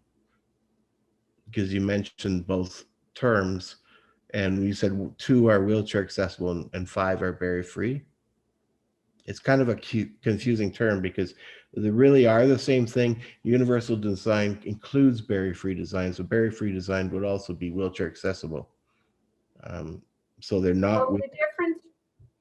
Because you mentioned both terms, and you said 2 are wheelchair accessible and 5 are barrier-free. It's kind of a confusing term, because they really are the same thing. Universal design includes barrier-free design, so barrier-free design would also be wheelchair accessible. So they're not. Well, the difference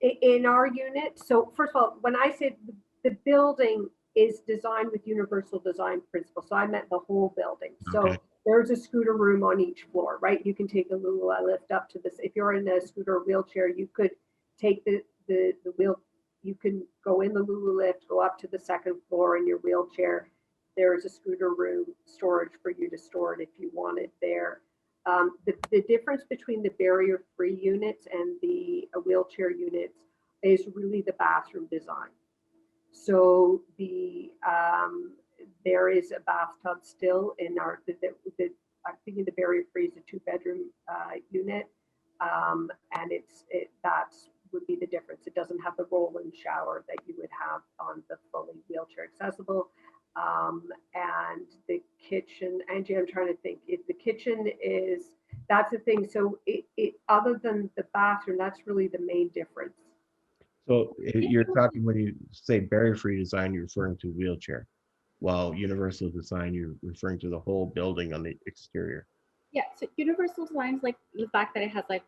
in our unit, so first of all, when I said the building is designed with universal design principles, so I meant the whole building. So Okay. there's a scooter room on each floor, right? You can take a Lula lift up to this. If you're in a scooter or wheelchair, you could take the wheel, you can go in the Lula lift, go up to the second floor in your wheelchair. There's a scooter room storage for you to store it if you wanted there. The difference between the barrier-free units and the wheelchair units is really the bathroom design. So there is a bathtub still in our, I'm thinking the barrier-free is a 2-bedroom unit, and that would be the difference. It doesn't have the roll-in shower that you would have on the fully wheelchair accessible. And the kitchen, Angie, I'm trying to think, if the kitchen is, that's the thing. So it other than the bathroom, that's really the main difference. So you're talking, when you say barrier-free design, you're referring to wheelchair, while universal design, you're referring to the whole building on the exterior. Yeah, so universal design is like the fact that it has like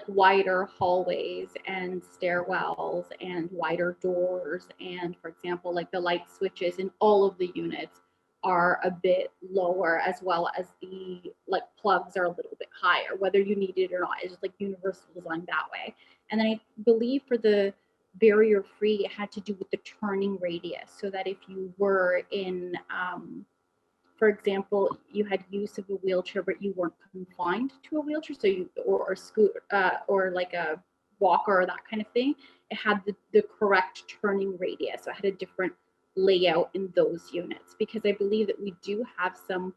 wider hallways and stairwells and wider doors, and for example, like the light switches in all of the units are a bit lower, as well as the like plugs are a little bit higher, whether you need it or not. It's just like universal design that way. And then I believe for the barrier free, it had to do with the turning radius, so that if you were in for example, you had use of a wheelchair, but you weren't confined to a wheelchair, so you or a scooter or like a walker or that kind of thing. It had the correct turning radius, so it had a different layout in those units. Because I believe that we do have some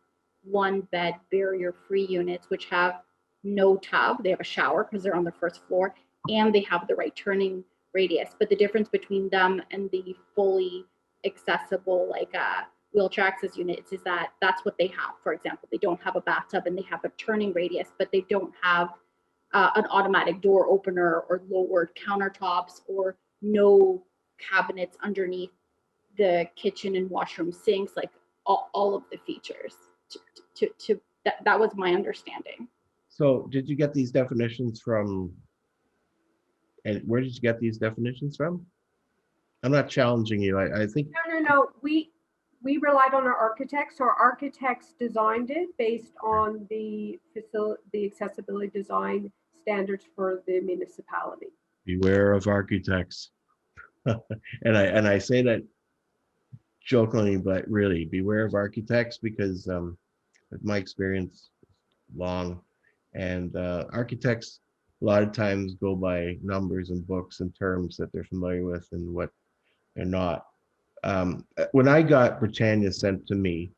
1-bed barrier-free units which have no tub. They have a shower because they're on the first floor, and they have the right turning radius. But the difference between them and the fully accessible like wheelchair access units is that that's what they have. For example, they don't have a bathtub and they have a turning radius, but they don't have an automatic door opener or lowered countertops or no cabinets underneath the kitchen and washroom sinks, like all of the features. That was my understanding. So did you get these definitions from, and where did you get these definitions from? I'm not challenging you. I think. No. We relied on our architects. So our architects designed it based on the accessibility design standards for the municipality. Beware of architects. and I say that jokingly, but really beware of architects, because my experience long, and architects a lot of times go by numbers and books and terms that they're familiar with and what they're not. When I got Britannia sent to me,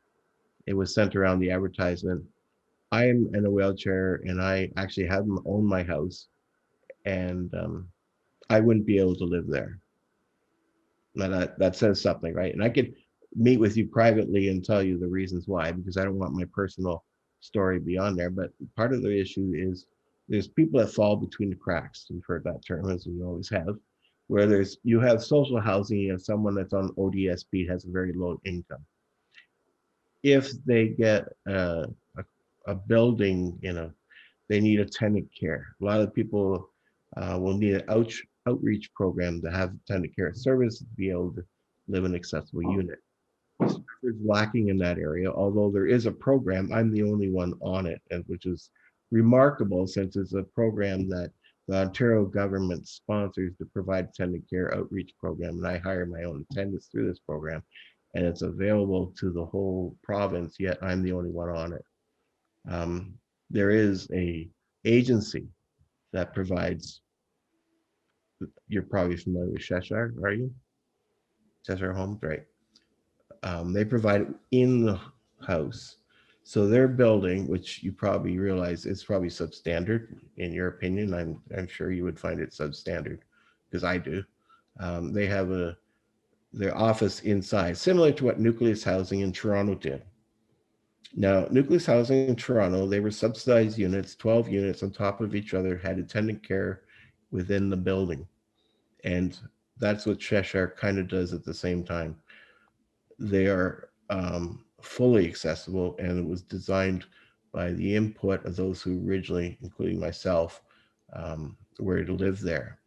it was sent around the advertisement. I am in a wheelchair and I actually own my house, and I wouldn't be able to live there. Now that says something, right? And I could meet with you privately and tell you the reasons why, because I don't want my personal story beyond there. But part of the issue is there's people that fall between the cracks. You've heard that term, as we always have. where you have social housing, you have someone that's on ODSP, has a very low income. If they get a building, they need a tenant care. A lot of people will need an outreach program to have tenant care service to be able to live in an accessible unit. Stratford's lacking in that area, although there is a program. I'm the only one on it, and which is remarkable since it's a program that the Ontario government sponsors to provide tenant care outreach program, and I hire my own attendants through this program, and it's available to the whole province, yet I'm the only one on it. There is a agency that provides, you're probably familiar with Cheshire, are you? Cheshire Homes, right? They provide in the house. So their building, which you probably realize is probably substandard in your opinion. I'm sure you would find it substandard because I do. They have their office inside, similar to what Nucleus Housing in Toronto did. Now, Nucleus Housing in Toronto, they were subsidized units, 12 units on top of each other, had attendant care within the building. And that's what Cheshire kind of does at the same time. They are fully accessible, and it was designed by the input of those who originally, including myself, were to live there.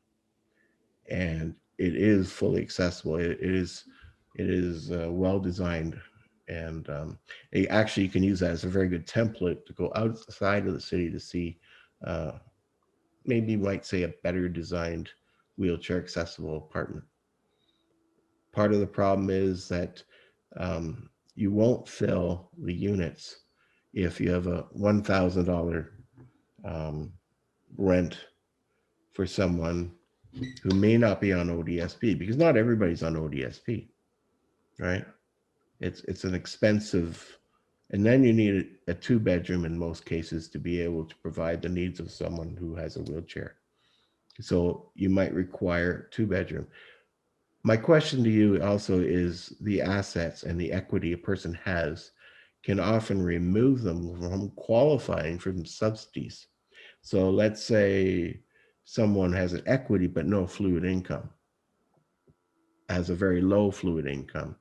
And it is fully accessible. It is well designed, and actually you can use that as a very good template to go outside of the city to see maybe you might say a better designed wheelchair accessible apartment. Part of the problem is that you won't fill the units if you have a $1,000 rent for someone who may not be on ODSP, because not everybody's on ODSP, right? It's an expensive, and then you need a 2-bedroom in most cases to be able to provide the needs of someone who has a wheelchair. So you might require 2-bedroom. My question to you also is the assets and the equity a person has can often remove them from qualifying for subsidies. So let's say someone has an equity but no fluid income, has a very low fluid income.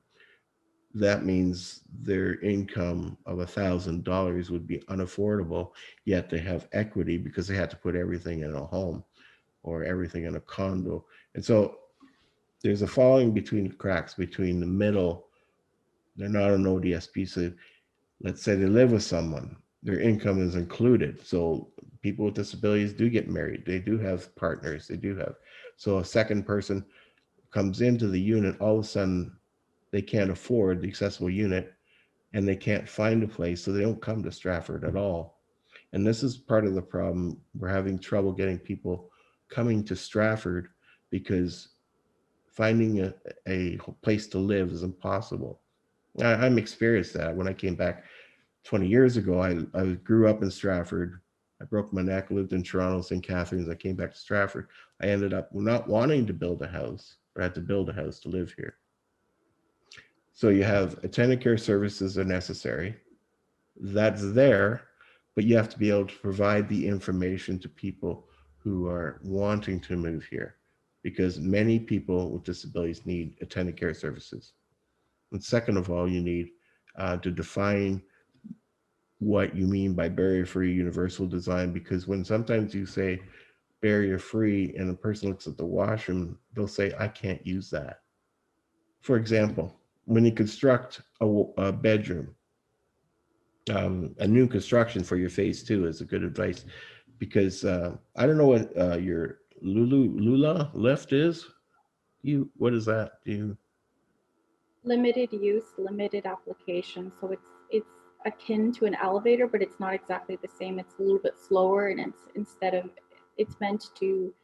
That means their income of $1,000 would be unaffordable, yet they have equity because they had to put everything in a home or everything in a condo. And so there's a falling between the cracks between the middle. They're not an ODSP. So let's say they live with someone, their income is included. So people with disabilities do get married. They do have partners. They do have. So a second person comes into the unit, all of a sudden they can't afford the accessible unit and they can't find a place. So they don't come to Stratford at all. And this is part of the problem. We're having trouble getting people coming to Stratford because finding a place to live is impossible. I'm experienced that. When I came back 20 years ago, I grew up in Stratford. I broke my neck, lived in Toronto, St. Catharines. I came back to Stratford. I ended up not wanting to build a house, but I had to build a house to live here. So you have attendant care services are necessary. That's there, but you have to be able to provide the information to people who are wanting to move here, because many people with disabilities need attendant care services. And second of all, you need to define what you mean by barrier-free universal design, because when sometimes you say barrier-free and a person looks at the washroom, they'll say, I can't use that. For example, when you construct a bedroom, a new construction for your phase 2 is a good advice, because I don't know what your Lula lift is. What is that? Limited use, limited application. So it's akin to an elevator, but it's not exactly the same. It's a little bit slower, and it's meant to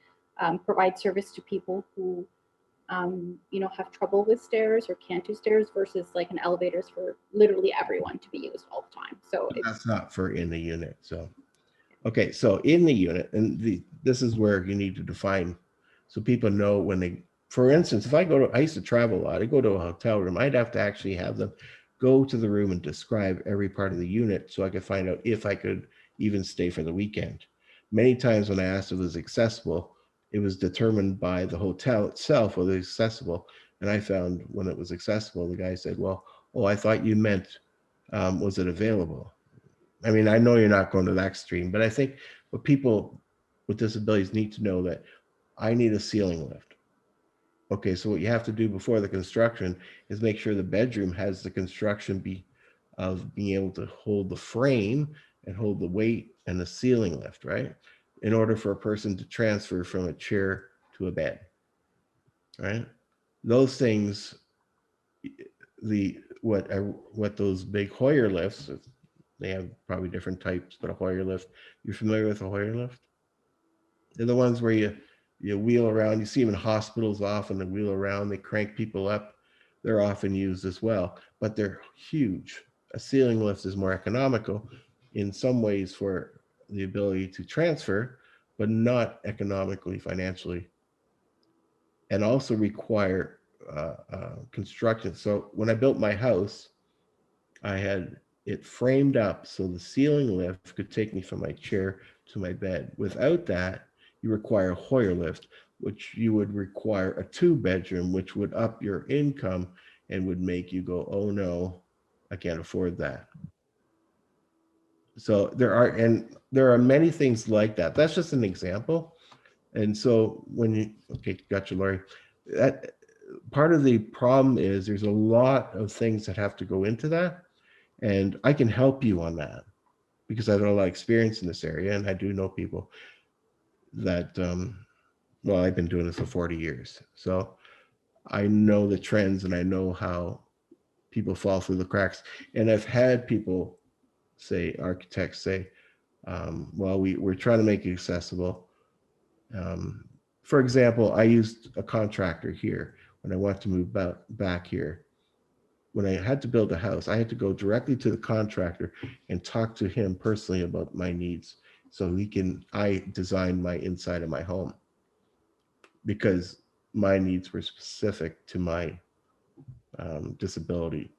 provide service to people who have trouble with stairs or can't do stairs, versus like an elevator is for literally everyone to be used all the time. So that's not for in the unit. So, okay. So in the unit, and this is where you need to define so people know when they, for instance, if I used to travel a lot, I go to a hotel room, I'd have to actually have them go to the room and describe every part of the unit so I could find out if I could even stay for the weekend. Many times when I asked if it was accessible, it was determined by the hotel itself whether it's accessible. And I found when it was accessible, the guy said, well, oh, I thought you meant, was it available? I mean, I know you're not going to that extreme, but I think what people with disabilities need to know that I need a ceiling lift. Okay, so what you have to do before the construction is make sure the bedroom has the construction of being able to hold the frame and hold the weight and the ceiling lift, right? In order for a person to transfer from a chair to a bed, right? Those things, what those big Hoyer lifts, they have probably different types, but a Hoyer lift, you're familiar with a Hoyer lift? They're the ones where you wheel around. You see them in hospitals often. They wheel around. They crank people up. They're often used as well, but they're huge. A ceiling lift is more economical in some ways for the ability to transfer, but not economically, financially, and also require construction. So when I built my house, I had it framed up so the ceiling lift could take me from my chair to my bed. Without that, you require a Hoyer lift, which you would require a 2-bedroom, which would up your income and would make you go, oh no, I can't afford that. So there are many things like that. That's just an example. And so when you, okay, gotcha, Laurie. That part of the problem is there's a lot of things that have to go into that. And I can help you on that because I have a lot of experience in this area. And I do know people that, well, I've been doing this for 40 years. So I know the trends and I know how people fall through the cracks. And I've had people say, architects say, well, we're trying to make it accessible. For example, I used a contractor here when I wanted to move back here. When I had to build a house, I had to go directly to the contractor and talk to him personally about my needs. So I designed my inside of my home because my needs were specific to my disability.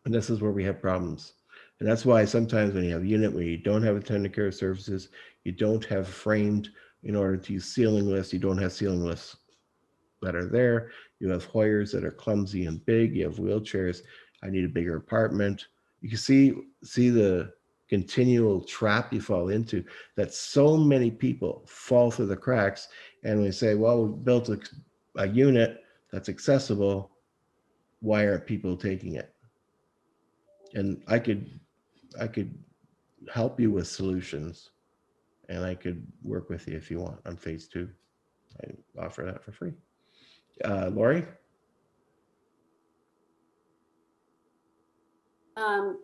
And this is where we have problems. And that's why sometimes when you have a unit where you don't have attendant care services, you don't have framed in order to use ceiling lifts, you don't have ceiling lifts that are there. You have Hoyers that are clumsy and big. You have wheelchairs. I need a bigger apartment. You can see the continual trap you fall into, that so many people fall through the cracks. And we say, well, we built a unit that's accessible. Why aren't people taking it? And I could help you with solutions, and I could work with you if you want on phase 2. I offer that for free. Laurie?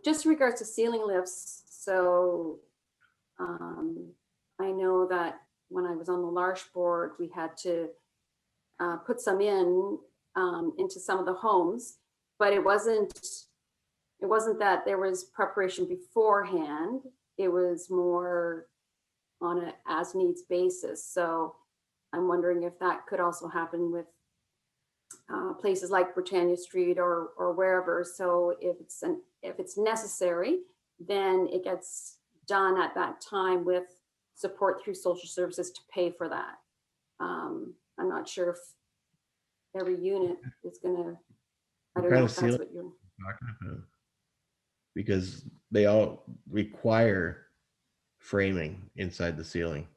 Just in regards to ceiling lifts, so I know that when I was on the L'Arche board, we had to put some into some of the homes, but it wasn't that there was preparation beforehand. It was more on an as needs basis. So I'm wondering if that could also happen with places like Britannia Street or wherever. So if it's necessary, then it gets done at that time with support through social services to pay for that. I'm not sure if every unit is gonna, I don't know if that's what you're talking about, because they all require framing inside the ceiling.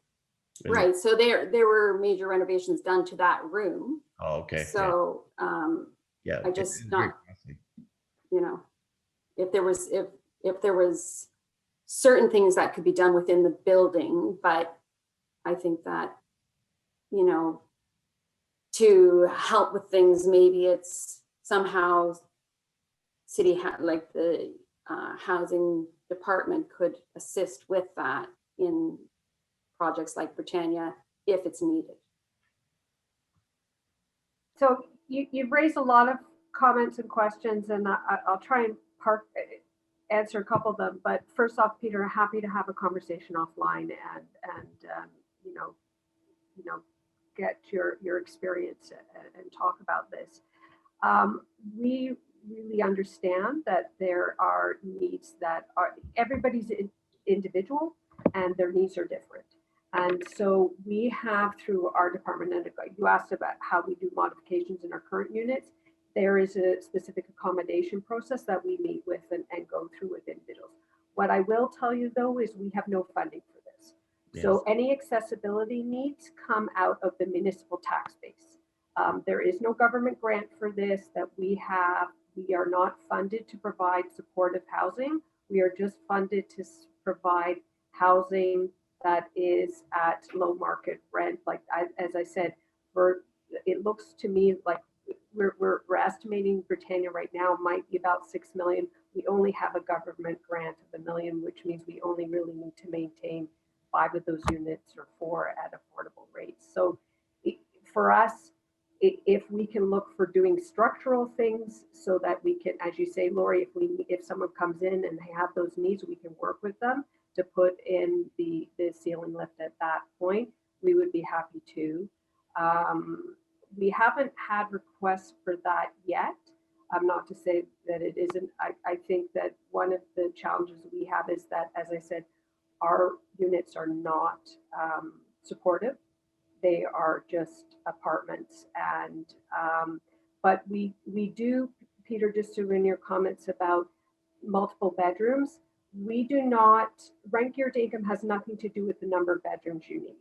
right. So there were major renovations done to that room. Oh, okay. So yeah, I just not, you know, if there was certain things that could be done within the building, but I think that, you know, to help with things, maybe it's somehow like the housing department could assist with that in projects like Britannia if it's needed. So you've raised a lot of comments and questions, and I'll try and answer a couple of them. But first off, Peter, happy to have a conversation offline and you know get your experience and talk about this. We really understand that there are needs that are everybody's individual and their needs are different. And so we have through our department, and you asked about how we do modifications in our current units. There is a specific accommodation process that we meet with and go through with individuals. What I will tell you though is we have no funding for this. So any accessibility needs come out of the municipal tax base. There is no government grant for this that we have. We are not funded to provide supportive housing. We are just funded to provide housing that is at low market rent. Like as I said, it looks to me like we're estimating Britannia right now might be about 6 million. We only have a government grant of $1 million, which means we only really need to maintain 5 of those units or 4 at affordable rates. So for us, if we can look for doing structural things so that we can, as you say, Lori, if someone comes in and they have those needs, we can work with them to put in the ceiling lift at that point, we would be happy to. We haven't had requests for that yet. Not to say that it isn't. I think that one of the challenges we have is that, as I said, our units are not supportive. They are just apartments. And but we do, Peter, just to in your comments about multiple bedrooms, we do not, rent geared income has nothing to do with the number of bedrooms you need.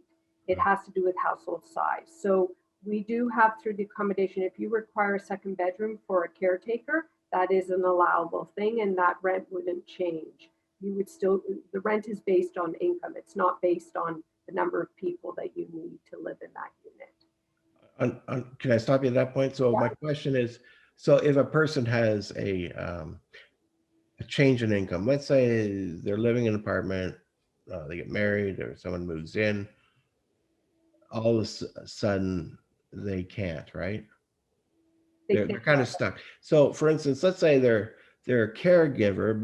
It has to do with household size. So we do have through the accommodation, if you require a second bedroom for a caretaker, that is an allowable thing and that rent wouldn't change. You would still, the rent is based on income. It's not based on the number of people that you need to live in that unit. Can I stop you at that point? So my question is, so if a person has a change in income, let's say they're living in an apartment, they get married or someone moves in, all of a sudden they can't, right? They're kind of stuck. So for instance, let's say their caregiver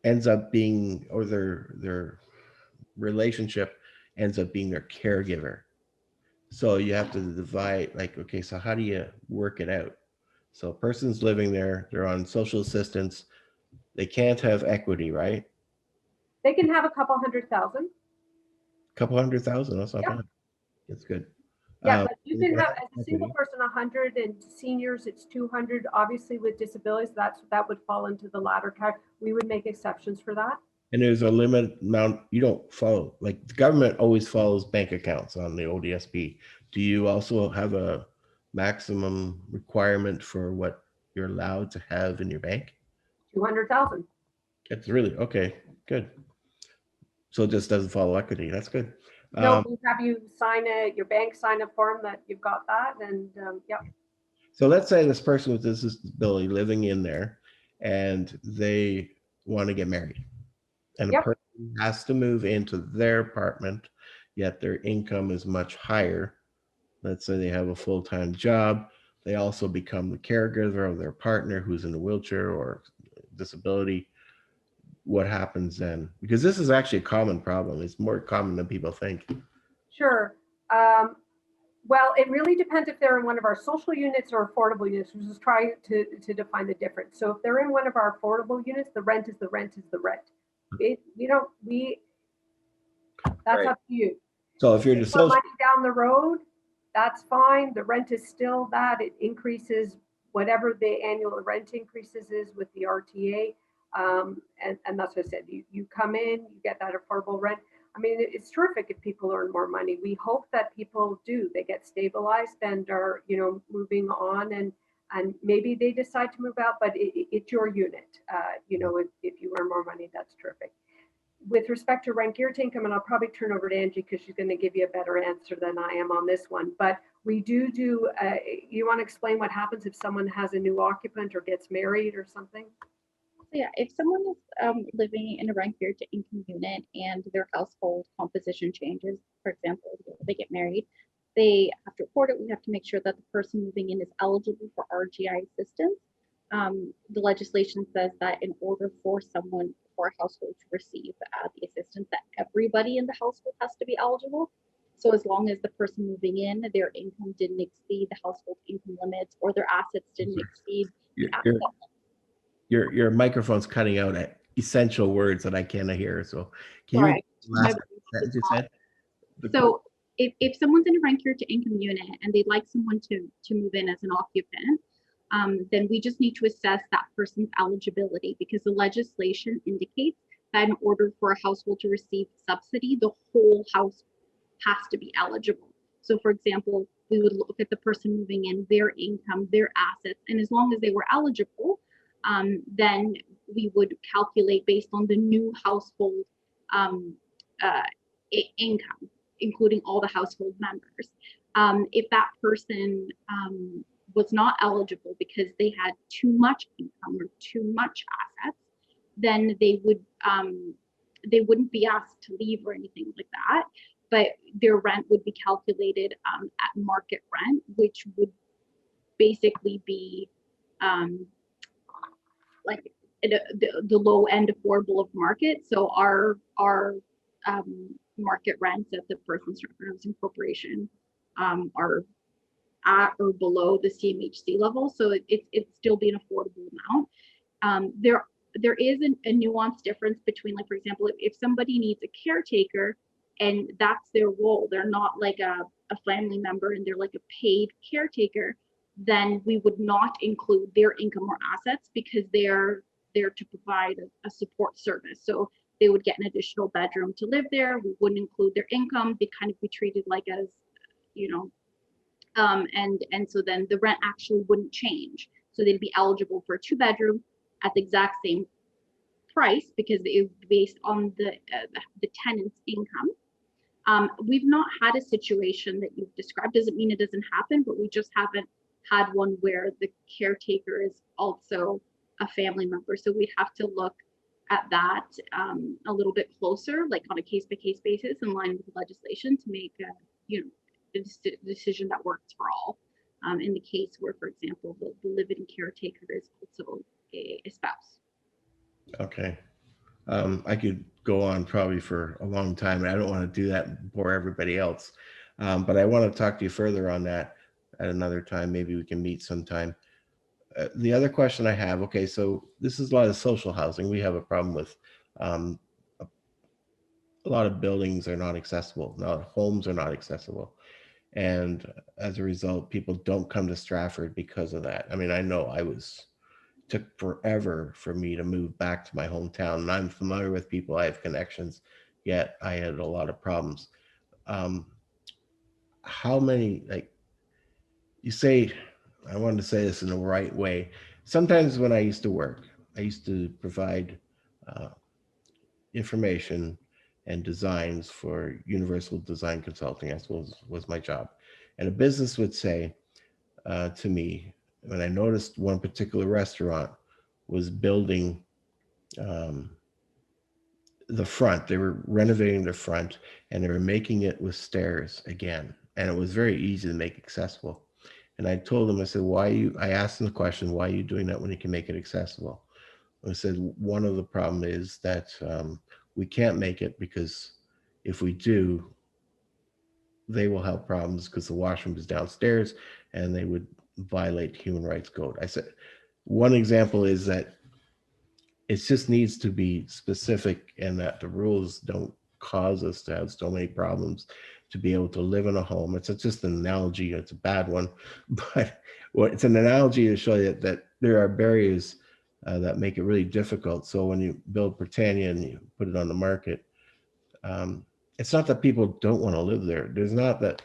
ends up being, or their relationship ends up being their caregiver. So you have to divide, like, okay, so how do you work it out? So a person's living there, they're on social assistance, they can't have equity, right? They can have a couple $100,000. Couple $100,000, that's not bad. That's good. Yeah, but you can have, as a single person, 100, and seniors, it's 200. Obviously, with disabilities, that would fall into the latter category. We would make exceptions for that. And there's a limit amount you don't follow. Like the government always follows bank accounts on the ODSP. Do you also have a maximum requirement for what you're allowed to have in your bank? 200,000. It's really okay. Good. So it just doesn't follow equity. That's good. No, we have you sign your bank sign a form that you've got that, and yeah. So let's say this person with this disability living in there, and they want to get married, and a person has to move into their apartment, yet their income is much higher. Let's say they have a full-time job. They also become the caregiver of their partner who's in a wheelchair or disability. What happens then? Because this is actually a common problem. It's more common than people think. Sure. Well, it really depends if they're in one of our social units or affordable units. We're just trying to define the difference. So if they're in one of our affordable units, the rent is the rent is the rent. That's right. Up to you. So if you're just money down the road, that's fine. The rent is still that. It increases whatever the annual rent increases is with the RTA. And that's what I said. You come in, you get that affordable rent. I mean, it's terrific if people earn more money. We hope that people do. They get stabilized and are, moving on, and maybe they decide to move out. But it's your unit. If you earn more money, that's terrific. With respect to rent geared income, and I'll probably turn over to Angie because she's going to give you a better answer than I am on this one. But we do. You want to explain what happens if someone has a new occupant or gets married or something? Yeah, if someone is living in a rent geared to income unit and their household composition changes, for example, they get married, they have to report it. We have to make sure that the person moving in is eligible for RGI assistance. The legislation says that in order for a household to receive the assistance, that everybody in the household has to be eligible. So as long as the person moving in, their income didn't exceed the household income limits or their assets didn't exceed the asset limit. Your microphone's cutting out at essential words that I cannot hear. So can you Last sentence you said? So if someone's in a rent to income unit and they'd like someone to move in as an occupant, then we just need to assess that person's eligibility, because the legislation indicates that in order for a household to receive subsidy, the whole house has to be eligible. So for example, we would look at the person moving in, their income, their assets, and as long as they were eligible, then we would calculate based on the new household income, including all the household members. If that person was not eligible because they had too much income or too much assets, then they wouldn't be asked to leave or anything like that, but their rent would be calculated at market rent, which would basically be like the low end affordable of market. So our market rents at the Person Stratford Housing Corporation are at or below the CMHC level, so it's still be an affordable amount. There is a nuanced difference between, like, for example, if somebody needs a caretaker and that's their role, they're not like a family member and they're like a paid caretaker, then we would not include their income or assets, because they're there to provide a support service. So they would get an additional bedroom to live there. We wouldn't include their income. They kind of be treated like as, you know, and so then the rent actually wouldn't change. So they'd be eligible for a 2-bedroom at the exact same price, because it would be based on the tenant's income. We've not had a situation that you've described. Doesn't mean it doesn't happen, but we just haven't had one where the caretaker is also a family member. So we'd have to look at that a little bit closer, like on a case-by-case basis, in line with the legislation, to make a decision that works for all. In the case where, for example, the live-in caretaker is also a spouse. Okay. I could go on probably for a long time, and I don't want to do that and bore everybody else. But I want to talk to you further on that at another time. Maybe we can meet sometime. The other question I have, okay, so this is a lot of social housing. We have a problem with a lot of buildings are not accessible. A lot of homes are not accessible. And as a result, people don't come to Stratford because of that. I mean, I know took forever for me to move back to my hometown, and I'm familiar with people, I have connections, yet I had a lot of problems. How many, like you say, I wanted to say this in the right way. Sometimes when I used to work, I used to provide information and designs for Universal Design Consulting. That was my job. And a business would say to me, when I noticed one particular restaurant was building the front, they were renovating the front and they were making it with stairs again. And it was very easy to make accessible. And I told them, I said, I asked them the question, why are you doing that when you can make it accessible? I said, one of the problem is that we can't make it, because if we do, they will have problems because the washroom is downstairs and they would violate human rights code. I said, one example is that it just needs to be specific, and that the rules don't cause us to have so many problems to be able to live in a home. It's just an analogy. It's a bad one, but it's an analogy to show you that there are barriers that make it really difficult. So when you build Britannia and you put it on the market, it's not that people don't want to live there. There's not that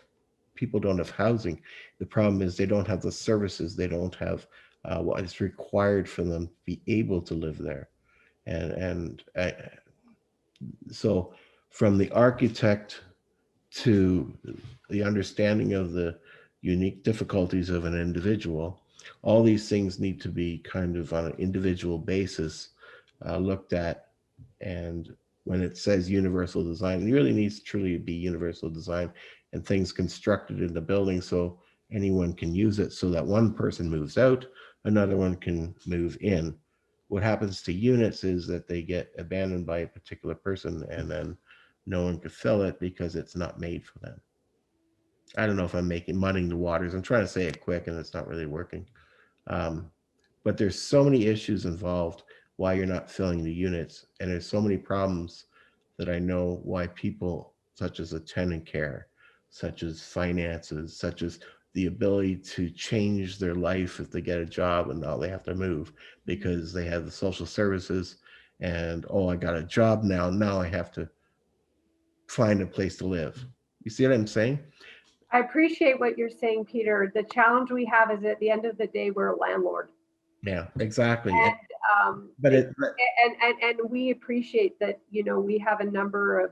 people don't have housing. The problem is they don't have the services. They don't have what is required for them to be able to live there. So from the architect to the understanding of the unique difficulties of an individual, all these things need to be kind of on an individual basis looked at. And when it says universal design, it really needs to truly be universal design, and things constructed in the building so anyone can use it, so that one person moves out, another one can move in. What happens to units is that they get abandoned by a particular person, and then no one could fill it because it's not made for them. I don't know if I'm muddying the waters. I'm trying to say it quick and it's not really working. But there's so many issues involved why you're not filling the units, and there's so many problems that I know why people such as a tenant care, such as finances, such as the ability to change their life if they get a job and now they have to move because they have the social services and, oh, I got a job now I have to find a place to live. You see what I'm saying? I appreciate what you're saying, Peter. The challenge we have is at the end of the day, we're a landlord. Yeah, exactly. And, But and we appreciate that, you know, we have a number of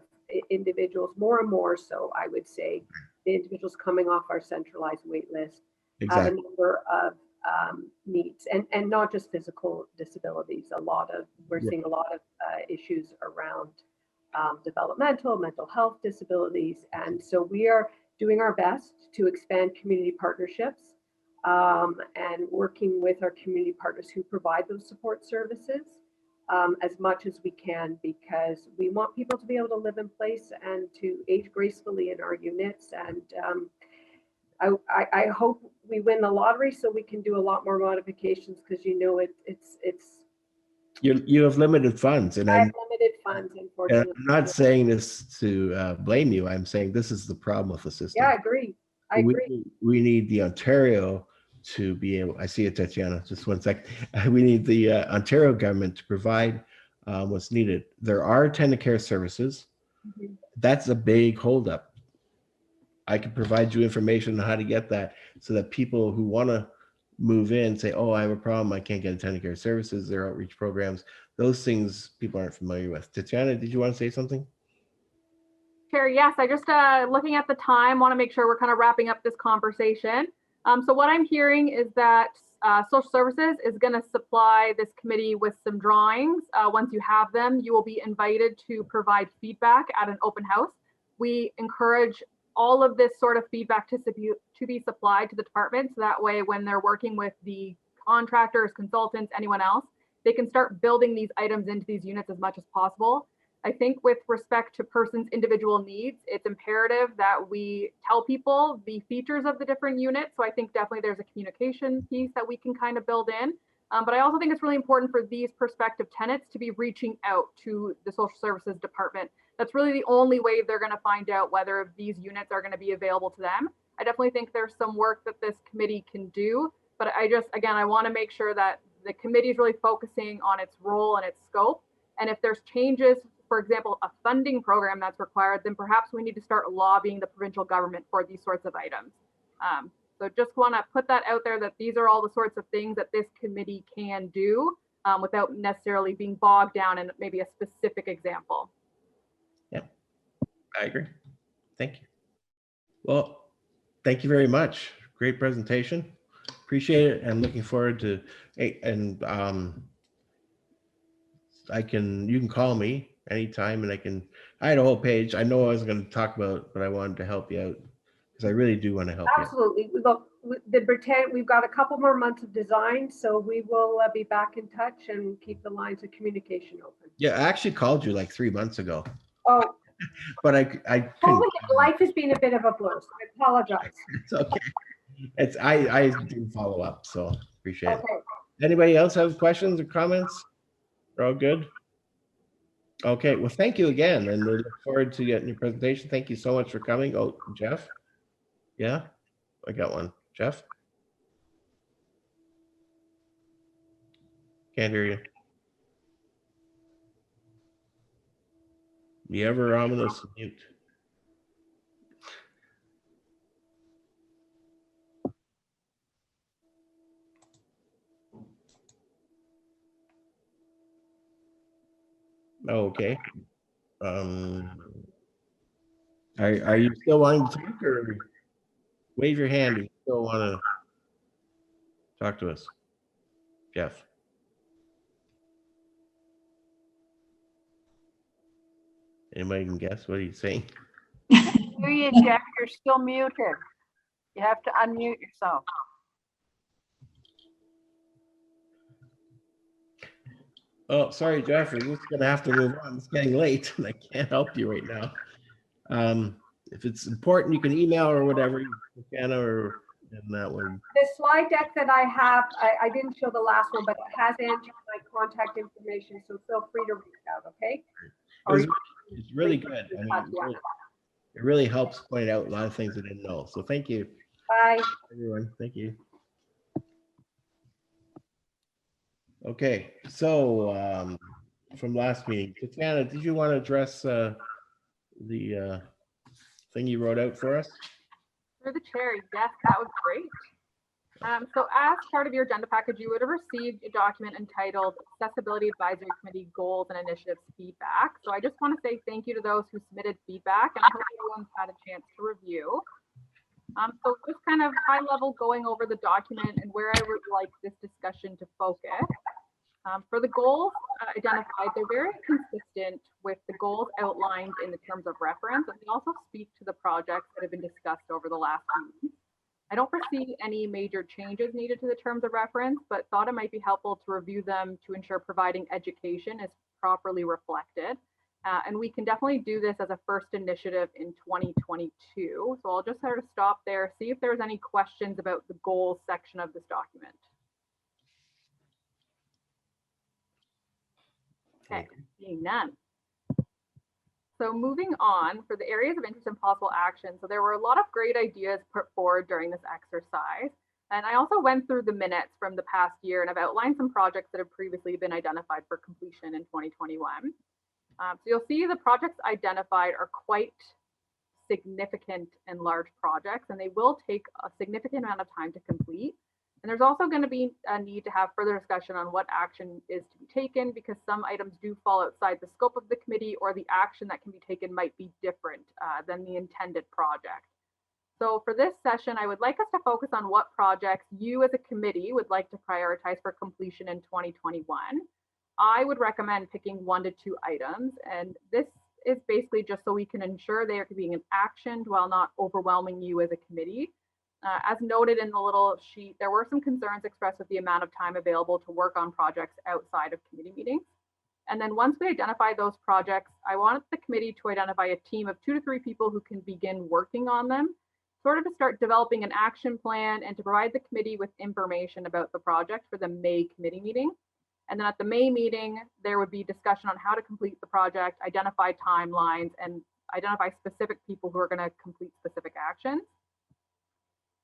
individuals, more and more so, I would say, the individuals coming off our centralized wait list have a exactly. number of needs, and not just physical disabilities. We're seeing a lot of issues around developmental, mental health disabilities. And so we are doing our best to expand community partnerships and working with our community partners who provide those support services as much as we can, because we want people to be able to live in place and to age gracefully in our units. And I hope we win the lottery so we can do a lot more modifications, because you know it's You have limited funds, and I have limited funds, and unfortunately. I'm not saying this to blame you. I'm saying this is the problem with the system. Yeah, I agree. I agree. We need the Ontario to be able, I see it, Tatiana, just one sec. We need the Ontario government to provide what's needed. There are tenant care services. Mhm. That's a big holdup. I can provide you information on how to get that so that people who want to move in say, oh, I have a problem, I can't get attendant care services, their outreach programs, those things people aren't familiar with. Tatiana, did you want to say something? Chair, yes, I just looking at the time, want to make sure we're kind of wrapping up this conversation. So what I'm hearing is that social services is going to supply this committee with some drawings. Once you have them, you will be invited to provide feedback at an open house. We encourage all of this sort of feedback to be supplied to the department, so that way when they're working with the contractors, consultants, anyone else, they can start building these items into these units as much as possible. I think with respect to persons' individual needs, it's imperative that we tell people the features of the different units. So I think definitely there's a communication piece that we can kind of build in. But I also think it's really important for these prospective tenants to be reaching out to the social services department. That's really the only way they're going to find out whether these units are going to be available to them. I definitely think there's some work that this committee can do, but again, I want to make sure that the committee is really focusing on its role and its scope. And if there's changes, for example, a funding program that's required, then perhaps we need to start lobbying the provincial government for these sorts of items. So just want to put that out there, that these are all the sorts of things that this committee can do without necessarily being bogged down in maybe a specific example. Yeah, I agree. Thank you. Well, thank you very much. Great presentation. Appreciate it, and looking forward to, and you can call me anytime, and I had a whole page. I know I was going to talk about, but I wanted to help you out because I really do want to help you. Absolutely. Look, we've got a couple more months of design, so we will be back in touch and keep the lines of communication open. Yeah, I actually called you like 3 months ago. Oh, but I couldn't. life has been a bit of a blur, so I apologize. It's okay. I didn't follow up, so appreciate it. Okay. Anybody else have questions or comments? We're all good? Okay, well, thank you again, and we look forward to getting your presentation. Thank you so much for coming. Oh, Jeff? Yeah, I got one. Jeff? Can't hear you. You ever ominous mute? Oh, okay. Are you still wanting to talk, or wave your hand if you still want to talk to us, Jeff? Anybody can guess what he's saying? Hear you, Jeff, you're still muted. You have to unmute yourself. Oh, sorry, Jeff. We're just gonna have to move on. It's getting late, and I can't help you right now. If it's important, you can email or whatever, Anna, or in that one. The slide deck that I have, I didn't show the last one, but it has answered my contact information, so feel free to reach out, okay? Or it's really good. I mean, it really helps point out a lot of things I didn't know. So thank you, Bye. everyone. Thank you. Okay, so from last meeting, Tatiana, did you want to address the thing you wrote out for us? Through the chair, yes, that was great. So as part of your agenda package, you would have received a document entitled Accessibility Advisory Committee Goals and Initiatives Feedback. So I just want to say thank you to those who submitted feedback, and I hope everyone's had a chance to review. So just kind of high level going over the document and where I would like this discussion to focus. For the goals identified, they're very consistent with the goals outlined in the terms of reference, and they also speak to the projects that have been discussed over the last few weeks. I don't foresee any major changes needed to the terms of reference, but thought it might be helpful to review them to ensure providing education is properly reflected. And we can definitely do this as a first initiative in 2022. So I'll just sort of stop there, see if there's any questions about the goals section of this document. Okay, seeing none. So moving on, for the areas of interest and possible action, so there were a lot of great ideas put forward during this exercise. And I also went through the minutes from the past year, and I've outlined some projects that have previously been identified for completion in 2021. So you'll see the projects identified are quite significant and large projects, and they will take a significant amount of time to complete. And there's also going to be a need to have further discussion on what action is to be taken, because some items do fall outside the scope of the committee, or the action that can be taken might be different than the intended project. So for this session, I would like us to focus on what projects you as a committee would like to prioritize for completion in 2021. I would recommend picking 1 to 2 items, and this is basically just so we can ensure they are being actioned while not overwhelming you as a committee. As noted in the little sheet, there were some concerns expressed with the amount of time available to work on projects outside of committee meetings. And then once we identify those projects, I want the committee to identify a team of 2 to 3 people who can begin working on them, sort of to start developing an action plan and to provide the committee with information about the project for the May committee meeting. And then at the May meeting, there would be discussion on how to complete the project, identify timelines, and identify specific people who are going to complete specific actions.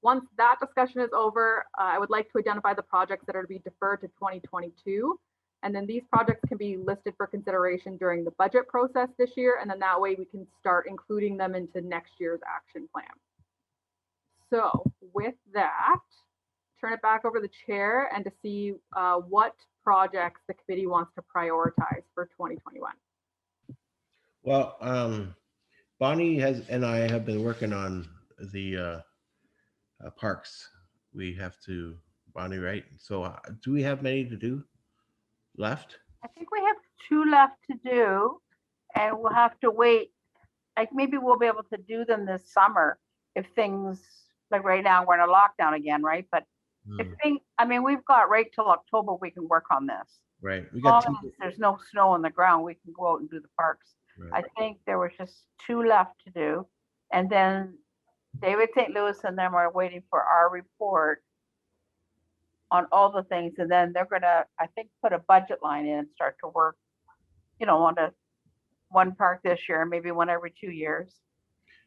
Once that discussion is over, I would like to identify the projects that are to be deferred to 2022. And then these projects can be listed for consideration during the budget process this year. And then that way we can start including them into next year's action plan. So with that, turn it back over to the chair and to see what projects the committee wants to prioritize for 2021. Well, Bonnie and I have been working on the parks. We have to, Bonnie, right? So do we have many to do left? I think we have 2 left to do, and we'll have to wait. Like maybe we'll be able to do them this summer if things, like right now we're in a lockdown again, right? But if things, I mean, we've got right till October we can work on this. Right. We got there's no snow on the ground, we can go out and do the parks. Right. I think there was just 2 left to do, and then David St. Louis and them are waiting for our report on all the things, and then they're gonna, I think, put a budget line in and start to work, you know, on one park this year, maybe one every 2 years.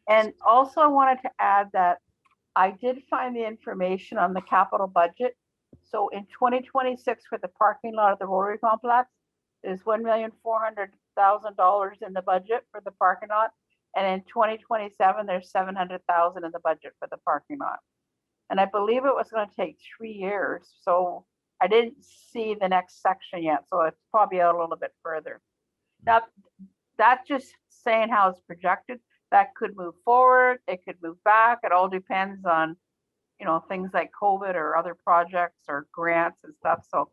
And also I wanted to add that I did find the information on the capital budget. So in 2026 for the parking lot of the Rotary Complex, there's $1,400,000 in the budget for the parking lot. And in 2027, there's $700,000 in the budget for the parking lot. And I believe it was going to take 3 years. So I didn't see the next section yet. So it's probably out a little bit further. Now, that's just saying how it's projected. That could move forward. It could move back. It all depends on, you know, things like COVID or other projects or grants and stuff. So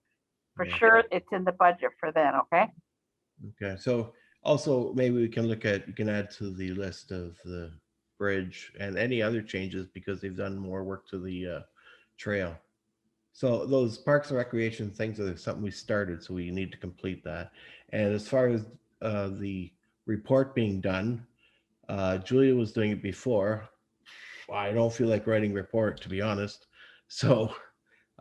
for sure, it's in the budget for then. Okay. Okay. So also maybe we can look at, you can add to the list of the bridge and any other changes because they've done more work to the trail. So those parks and recreation things are something we started, so we need to complete that. And as far as the report being done, Julia was doing it before. I don't feel like writing a report, to be honest. So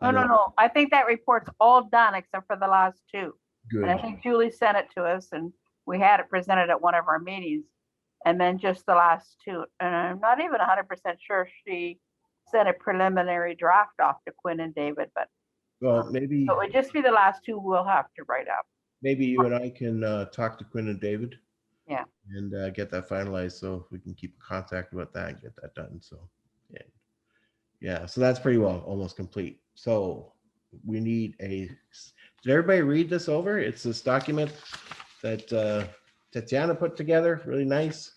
no. I think that report's all done except for the last 2. Good. And I think Julie sent it to us, and we had it presented at one of our meetings. And then just the last two, and I'm not even 100% sure she sent a preliminary draft off to Quinn and David, but Well, maybe so it would just be the last two we'll have to write up. maybe you and I can talk to Quinn and David. Yeah. And get that finalized so we can keep in contact about that and get that done. So, yeah. So that's pretty well almost complete. So we need did everybody read this over? It's this document that Tatiana put together. Really nice.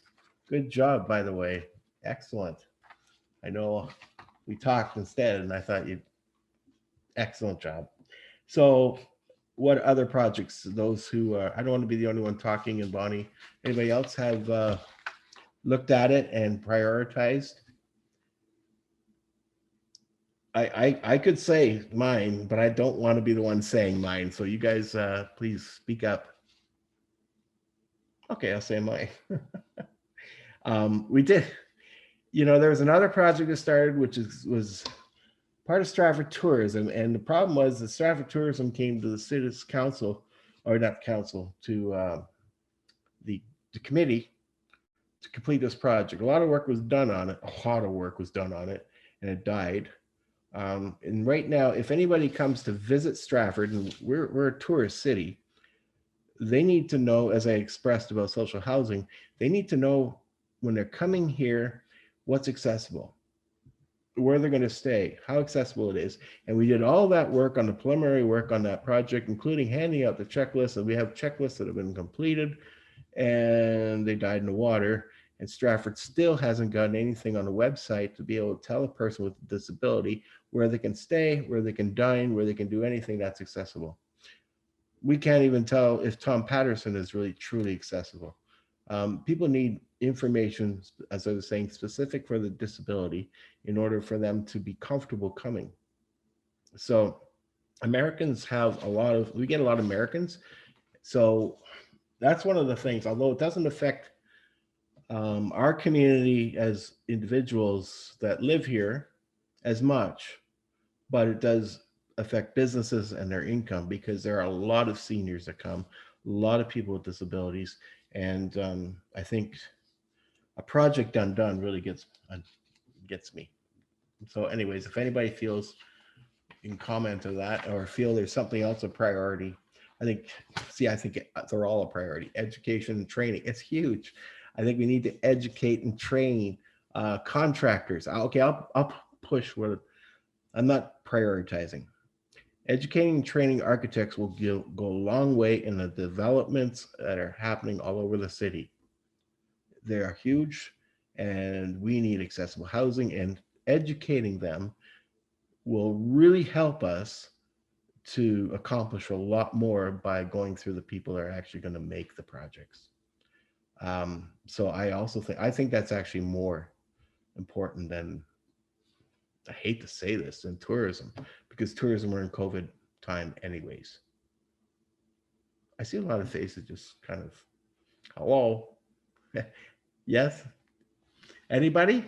Good job, by the way. Excellent. I know we talked instead and I thought excellent job. So what other projects, those who I don't want to be the only one talking, and Bonnie, anybody else have looked at it and prioritized? I could say mine, but I don't want to be the one saying mine. So you guys, please speak up. Okay, I'll say mine. We did, there was another project that started, which was part of Stratford Tourism. And the problem was that Stratford Tourism came to the city's council, or not council, to the committee to complete this project. A lot of work was done on it. And it died. And right now, if anybody comes to visit Stratford, and we're a tourist city, they need to know, as I expressed about social housing, they need to know when they're coming here, what's accessible, where they're going to stay, how accessible it is. And we did all that work on the preliminary work on that project, including handing out the checklists. And we have checklists that have been completed and they died in the water. And Stratford still hasn't gotten anything on the website to be able to tell a person with a disability where they can stay, where they can dine, where they can do anything that's accessible. We can't even tell if Tom Patterson is really truly accessible. People need information, as I was saying, specific for the disability in order for them to be comfortable coming. So Americans have we get a lot of Americans. So that's one of the things, although it doesn't affect our community as individuals that live here as much, but it does affect businesses and their income, because there are a lot of seniors that come, a lot of people with disabilities. And I think a project done really gets me. So anyways, if anybody feels you can comment on that or feel there's something else a priority, I think they're all a priority. Education and training, it's huge. I think we need to educate and train contractors. I'll push where I'm not prioritizing. Educating and training architects will go a long way in the developments that are happening all over the city. They are huge, and we need accessible housing, and educating them will really help us to accomplish a lot more by going through the people that are actually going to make the projects. So I think that's actually more important than, I hate to say this, than tourism, because tourism we're in COVID time anyways. I see a lot of faces just kind of, hello. Yes. Anybody?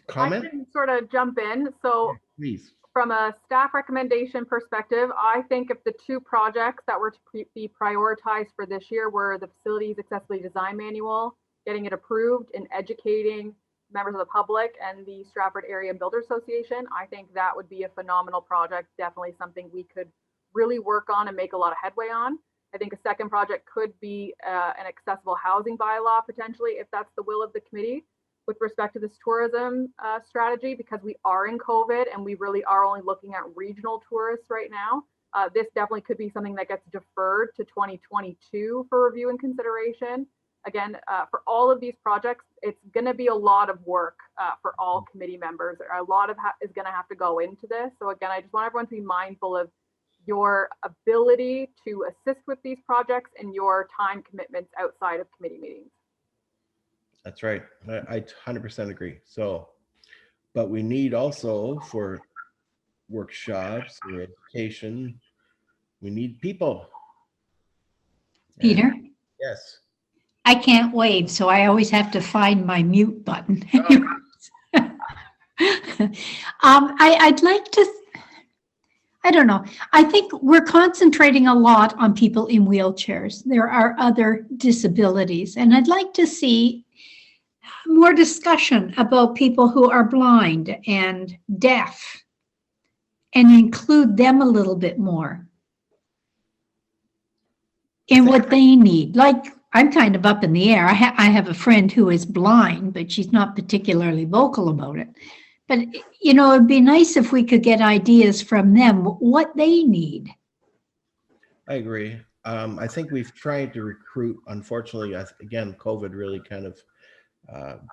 Comment? I can sort of jump in. So Please. from a staff recommendation perspective, I think if the two projects that were to be prioritized for this year were the Facilities Accessibility Design Manual, getting it approved, and educating members of the public and the Stratford Area Builder Association, I think that would be a phenomenal project. Definitely something we could really work on and make a lot of headway on. I think a second project could be an accessible housing bylaw potentially, if that's the will of the committee, with respect to this tourism strategy, because we are in COVID and we really are only looking at regional tourists right now. This definitely could be something that gets deferred to 2022 for review and consideration. Again, for all of these projects, it's going to be a lot of work for all committee members. A lot of is going to have to go into this. So again, I just want everyone to be mindful of your ability to assist with these projects and your time commitments outside of committee meetings. That's right. I 100% agree. So, but we need also for workshops or education, we need people. Peter, Yes. I can't wave, so I always have to find my mute button. I don't know. I think we're concentrating a lot on people in wheelchairs. There are other disabilities, and I'd like to see more discussion about people who are blind and deaf and include them a little bit more in what they need. Like, I'm kind of up in the air. I have a friend who is blind, but she's not particularly vocal about it. But, you know, it'd be nice if we could get ideas from them, what they need. I agree. I think we've tried to recruit. Unfortunately, again, COVID really kind of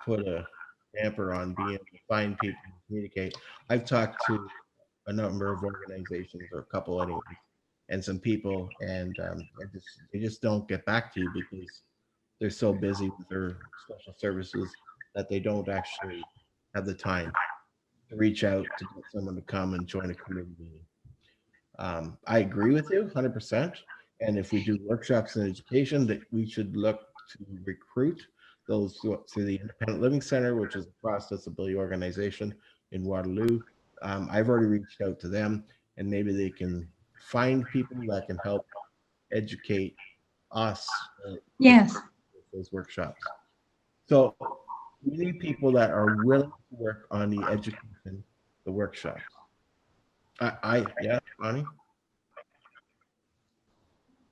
put a damper on being able to find people to communicate. I've talked to a number of organizations, or a couple anyway, and some people, and they just don't get back to you because they're so busy with their special services that they don't actually have the time to reach out to get someone to come and join a community meeting. I agree with you 100%. And if we do workshops in education, that we should look to recruit those through the Independent Living Center, which is a cross-disability organization in Waterloo. I've already reached out to them, and maybe they can find people that can help educate us. Yes. Those workshops. So we need people that are willing to work on the education, the workshops. Yeah, Bonnie?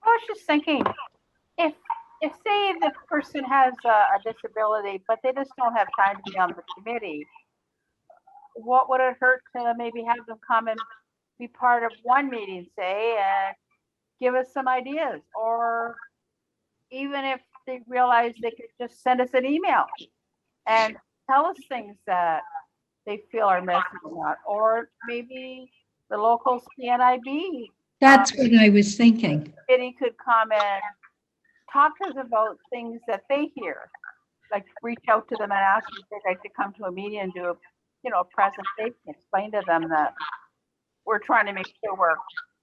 I was just thinking, if say the person has a disability, but they just don't have time to be on the committee, what would it hurt to maybe have them come and be part of one meeting, say, and give us some ideas? Or even if they realize they could just send us an email and tell us things that they feel are missing or not. Or maybe the local CNIB That's what I was thinking. committee could come and talk to us about things that they hear. Like reach out to them and ask if they'd like to come to a meeting and do a, you know, a presentation, explain to them that we're trying to make sure we're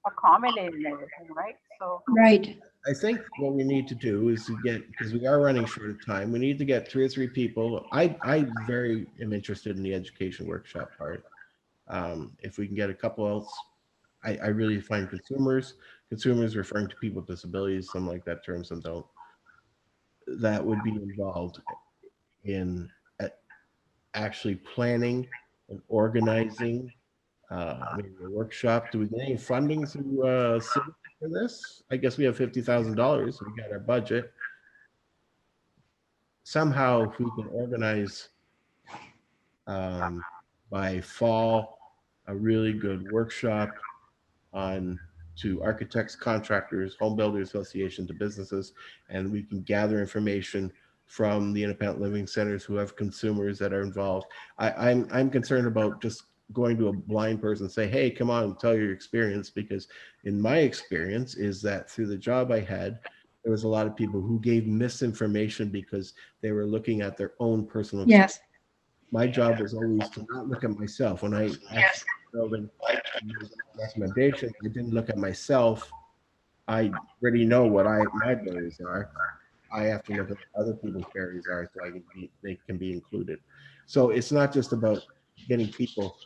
accommodating everything, right? So Right. I think what we need to do is to get, because we are running short of time, we need to get 2 or 3 people. I very am interested in the education workshop part. If we can get a couple else, I really find consumers referring to people with disabilities, some like that term, some don't, that would be involved in actually planning and organizing maybe a workshop. Do we get any funding through city for this? I guess we have $50,000. We got our budget. Somehow, if we can organize by fall a really good workshop on to architects, contractors, home builders association, to businesses, and we can gather information from the independent living centers who have consumers that are involved. I'm concerned about just going to a blind person and say, hey, come on, tell your experience, because in my experience is that through the job I had, there was a lot of people who gave misinformation because they were looking at their own personal experience. Yes. My job was always to not look at myself. When I asked the building recommendation, I didn't look at myself. I already know what my barriers are. I have to look at what other people's barriers are so they can be included. So it's not just about getting people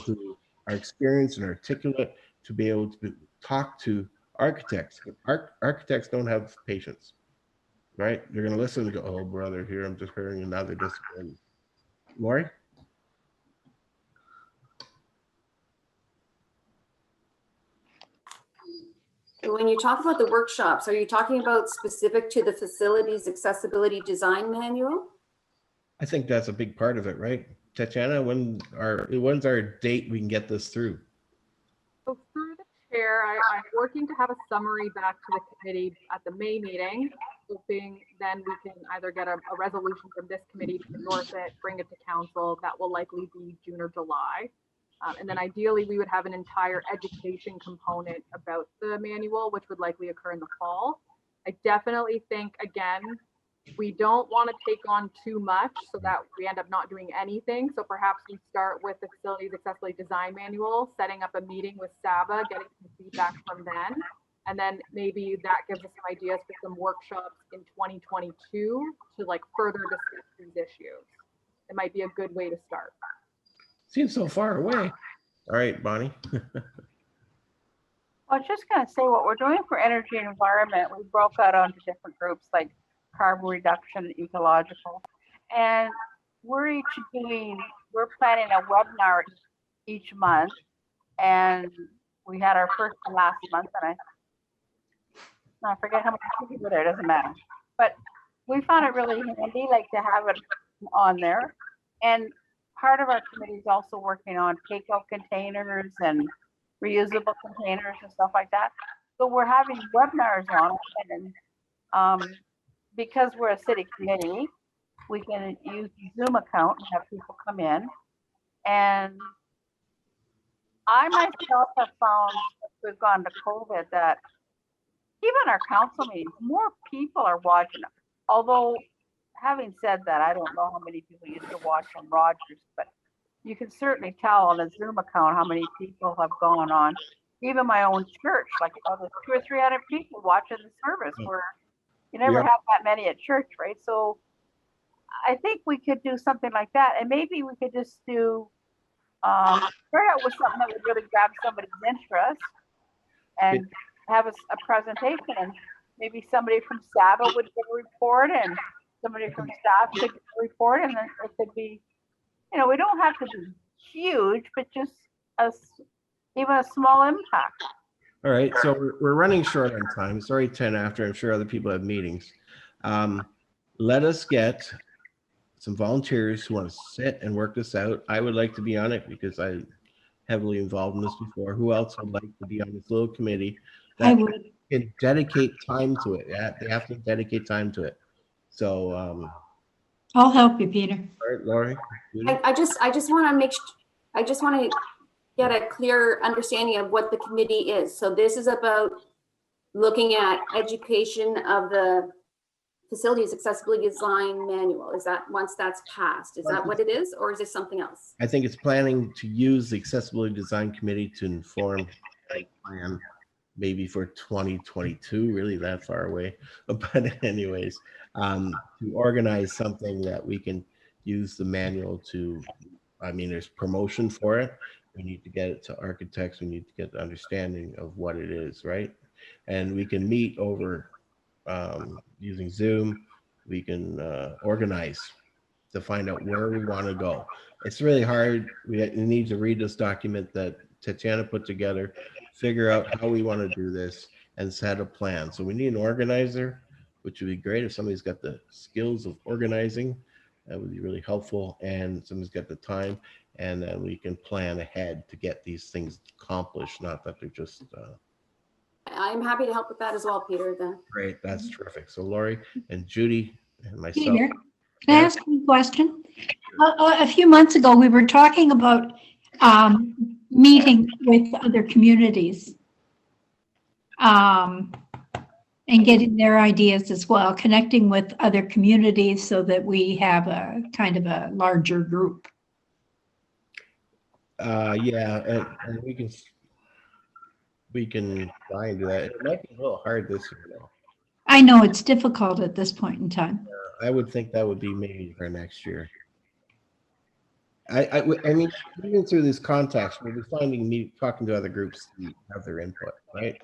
who are experienced and articulate to be able to talk to architects. Architects don't have patience, right? They're going to listen and go, oh, brother, here I'm just hearing another disability. Lori? When you talk about the workshops, are you talking about specific to the facilities accessibility design manual? I think that's a big part of it, right? Tatiana, when's our date we can get this through? So through the chair, I'm working to have a summary back to the committee at the May meeting, hoping then we can either get a resolution from this committee to endorse it, bring it to council. That will likely be June or July. And then ideally, we would have an entire education component about the manual, which would likely occur in the fall. I definitely think, again, we don't want to take on too much so that we end up not doing anything. So perhaps we start with the facilities accessibility design manual, setting up a meeting with SABA, getting some feedback from them. And then maybe that gives us some ideas for some workshops in 2022 to like further discuss these issues. It might be a good way to start. Seems so far away. All right, Bonnie. I was just gonna say what we're doing for energy and environment, we broke out onto different groups like carbon reduction and ecological. And we're planning a webinar each month. And we had our first one last month and I forget how many people were there, doesn't matter. But we found it really handy, like to have it on there. And part of our committee is also working on takeout containers and reusable containers and stuff like that. So we're having webinars on it, and because we're a city committee, we can use the Zoom account and have people come in. And I myself have found, since we've gone to COVID, that even our council meetings, more people are watching. Although, having said that, I don't know how many people used to watch on Rogers, but you can certainly tell on a Zoom account how many people have gone on. Even my own church, like there's 200 or 300 people watching the service, where you never have that many at church, right? So I think we could do something like that, and maybe we could just do start out with something that would really grab somebody's interest, and have a presentation, and maybe somebody from SABA would give a report, and somebody from staff could give a report, and then it could be, you know, we don't have to be huge, but just even a small impact. All right, so we're running short on time. It's already 10 after. I'm sure other people have meetings. Let us get some volunteers who want to sit and work this out. I would like to be on it because I'm heavily involved in this before. Who else would like to be on this little committee I that would. can dedicate time to it? Yeah, they have to dedicate time to it. So, I'll help you, Peter. all right, Lori. I just want to I just want to get a clear understanding of what the committee is. So this is about looking at education of the facilities accessibility design manual. Is that, once that's passed, is that what it is, or is it something else? I think it's planning to use the accessibility design committee to inform a plan, maybe for 2022, really that far away. But anyways, to organize something that we can use the manual to, I mean, there's promotion for it. We need to get it to architects. We need to get the understanding of what it is, right? And we can meet over using Zoom. We can organize to find out where we want to go. It's really hard. We need to read this document that Tatiana put together, figure out how we want to do this, and set a plan. So we need an organizer, which would be great if somebody's got the skills of organizing. That would be really helpful. And somebody's got the time, and then we can plan ahead to get these things accomplished, not that they're just I'm happy to help with that as well, Peter. Then. great. That's terrific. So Lori and Judy and myself. Peter, can I ask you a question? A few months ago, we were talking about meeting with other communities and getting their ideas as well, connecting with other communities so that we have a kind of a larger group. Yeah, and we can try and do that. It might be a little hard this year, though. I know it's difficult at this point in time. I would think that would be maybe for next year. I mean, even through these contacts, we'll be finding talking to other groups to have their input, right?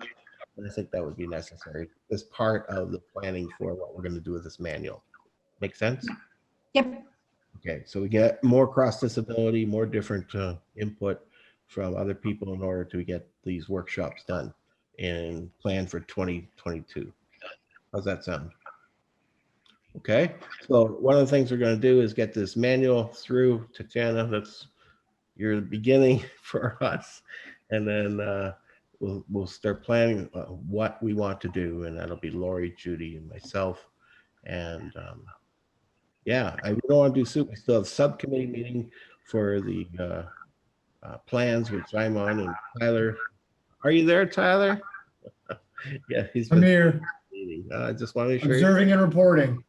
And I think that would be necessary as part of the planning for what we're going to do with this manual. Make sense? Yep. Okay, so we get more cross disability, more different input from other people in order to get these workshops done and plan for 2022. How's that sound? Okay, so one of the things we're going to do is get this manual through Tatiana. That's your beginning for us, and then we'll start planning what we want to do, and that'll be Lori, Judy, and myself. And yeah, we don't want to do soup. We still have a subcommittee meeting for the plans, which I'm on, and Tyler. Are you there, Tyler? Yeah, I'm here, I just want to make sure. observing and reporting.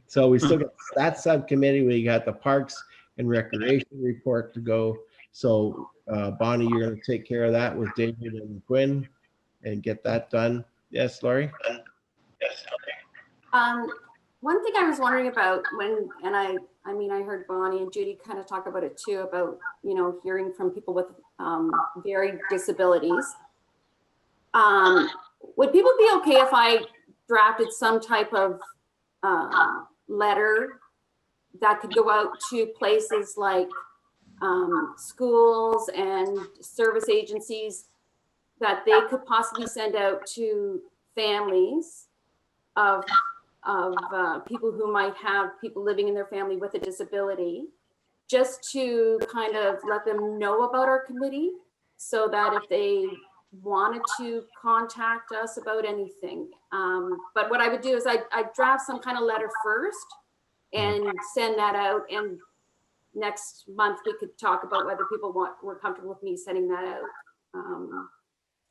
So we still got that subcommittee. We got the Parks and Recreation report to go. So Bonnie, you're going to take care of that with David and Quinn and get that done. Yes, Laurie? Yes. One thing I was wondering about I mean, I heard Bonnie and Judy kind of talk about it too, about, you know, hearing from people with varied disabilities. would people be okay if I drafted some type of letter that could go out to places like schools and service agencies that they could possibly send out to families of people who might have people living in their family with a disability, just to kind of let them know about our committee, so that if they wanted to contact us about anything. But what I would do is I'd draft some kind of letter first and send that out, and next month we could talk about whether people were comfortable with me sending that out,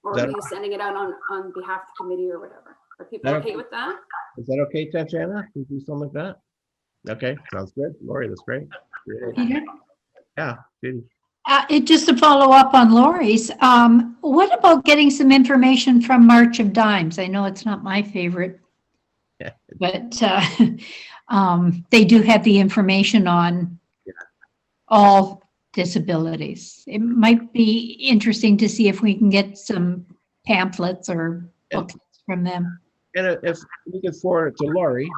or you sending it out on behalf of the committee or whatever. Are people okay with that? Is that okay, Tatiana? Can you do something like that? Okay, sounds good. Lori, that's great. Peter? Yeah, Judy. Just to follow up on Lori's, what about getting some information from March of Dimes? I know it's not my favorite, Yeah. but they do have the information on all disabilities. It might be interesting to see if we can get some pamphlets or booklets from them. And if we can forward it to Lori,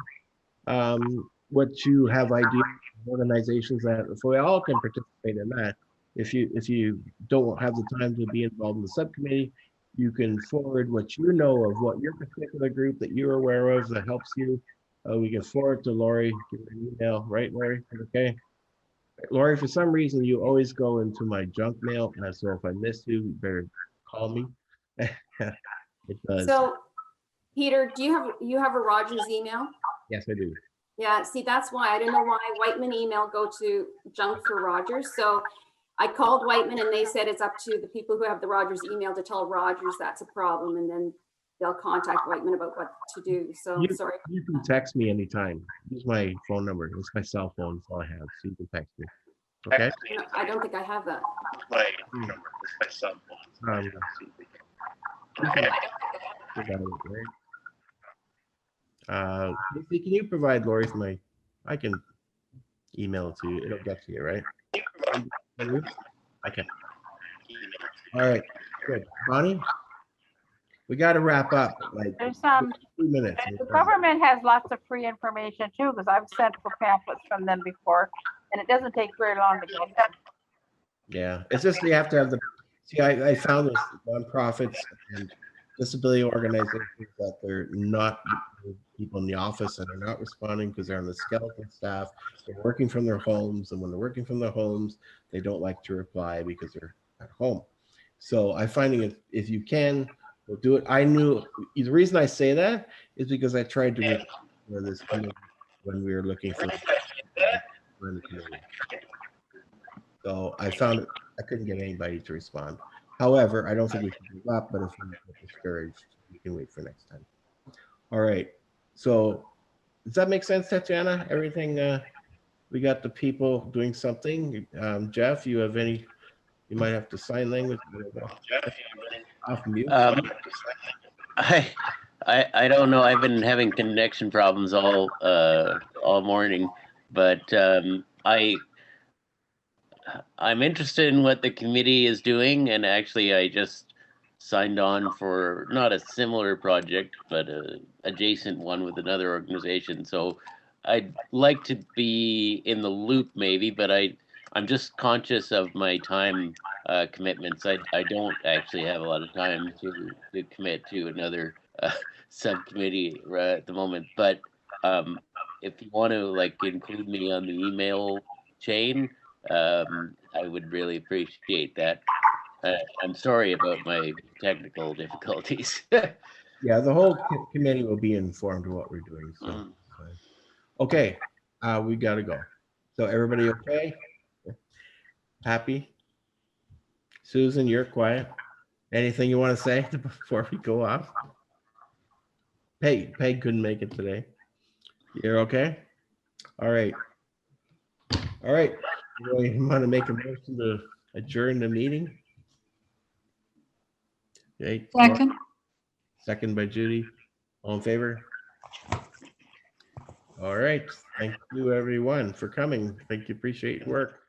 what you have ideas, organizations that, if we all can participate in that. If you don't have the time to be involved in the subcommittee, you can forward what you know of what your particular group that you're aware of that helps you. We can forward to Lori, give her an email, right, Lori? Okay. Lori, for some reason, you always go into my junk mail, and so if I miss you, you better call me. It does. So, Peter, do you have a Rogers email? Yes, I do. Yeah, see, that's why I don't know why Whiteman email go to junk for Rogers. So I called Whiteman and they said it's up to the people who have the Rogers email to tell Rogers that's a problem, and then they'll contact Whiteman about what to do. So sorry. You can text me anytime. Use my phone number. It's my cell phone. That's all I have. So you can text me. Okay. No, I don't think I have that. My number is my cell phone. Casey, can you provide Lori's I can email it to you. It'll get to you, right? Okay. All right. Good. Bonnie, we got to wrap up. Like There's 2 minutes. the government has lots of free information too, because I've sent for pamphlets from them before, and it doesn't take very long to get them. Yeah, it's just you have to have the. See, I found this nonprofits and disability organizations that they're not people in the office and are not responding because they're on the skeleton staff. They're working from their homes, and when they're working from their homes, they don't like to reply because they're at home. So I'm finding if you can, we'll do it. I knew the reason I say that is because I tried to reach for this committee when we were looking for the committee. So I found it, I couldn't get anybody to respond. However, I don't think we should give up, but if we get discouraged, we can wait for next time. All right. So does that make sense, Tatiana? Everything, we got the people doing something. Jeff, you have any, you might have to sign language. Off mute. I don't know. I've been having connection problems all morning, but I'm interested in what the committee is doing, and actually I just signed on for not a similar project, but a adjacent one with another organization. So I'd like to be in the loop maybe, but I'm just conscious of my time commitments. I don't actually have a lot of time to commit to another subcommittee right at the moment. But if you want to like include me on the email chain, I would really appreciate that. I'm sorry about my technical difficulties. Yeah, the whole committee will be informed of what we're doing. So, okay, we got to go. So everybody okay? Happy? Susan, you're quiet. Anything you want to say before we go off? Peg couldn't make it today. You're okay? All right. All right. You want to make a motion to adjourn the meeting? Okay. Second. Second by Judy. All in favor? All right. Thank you, everyone, for coming. Thank you. Appreciate your work.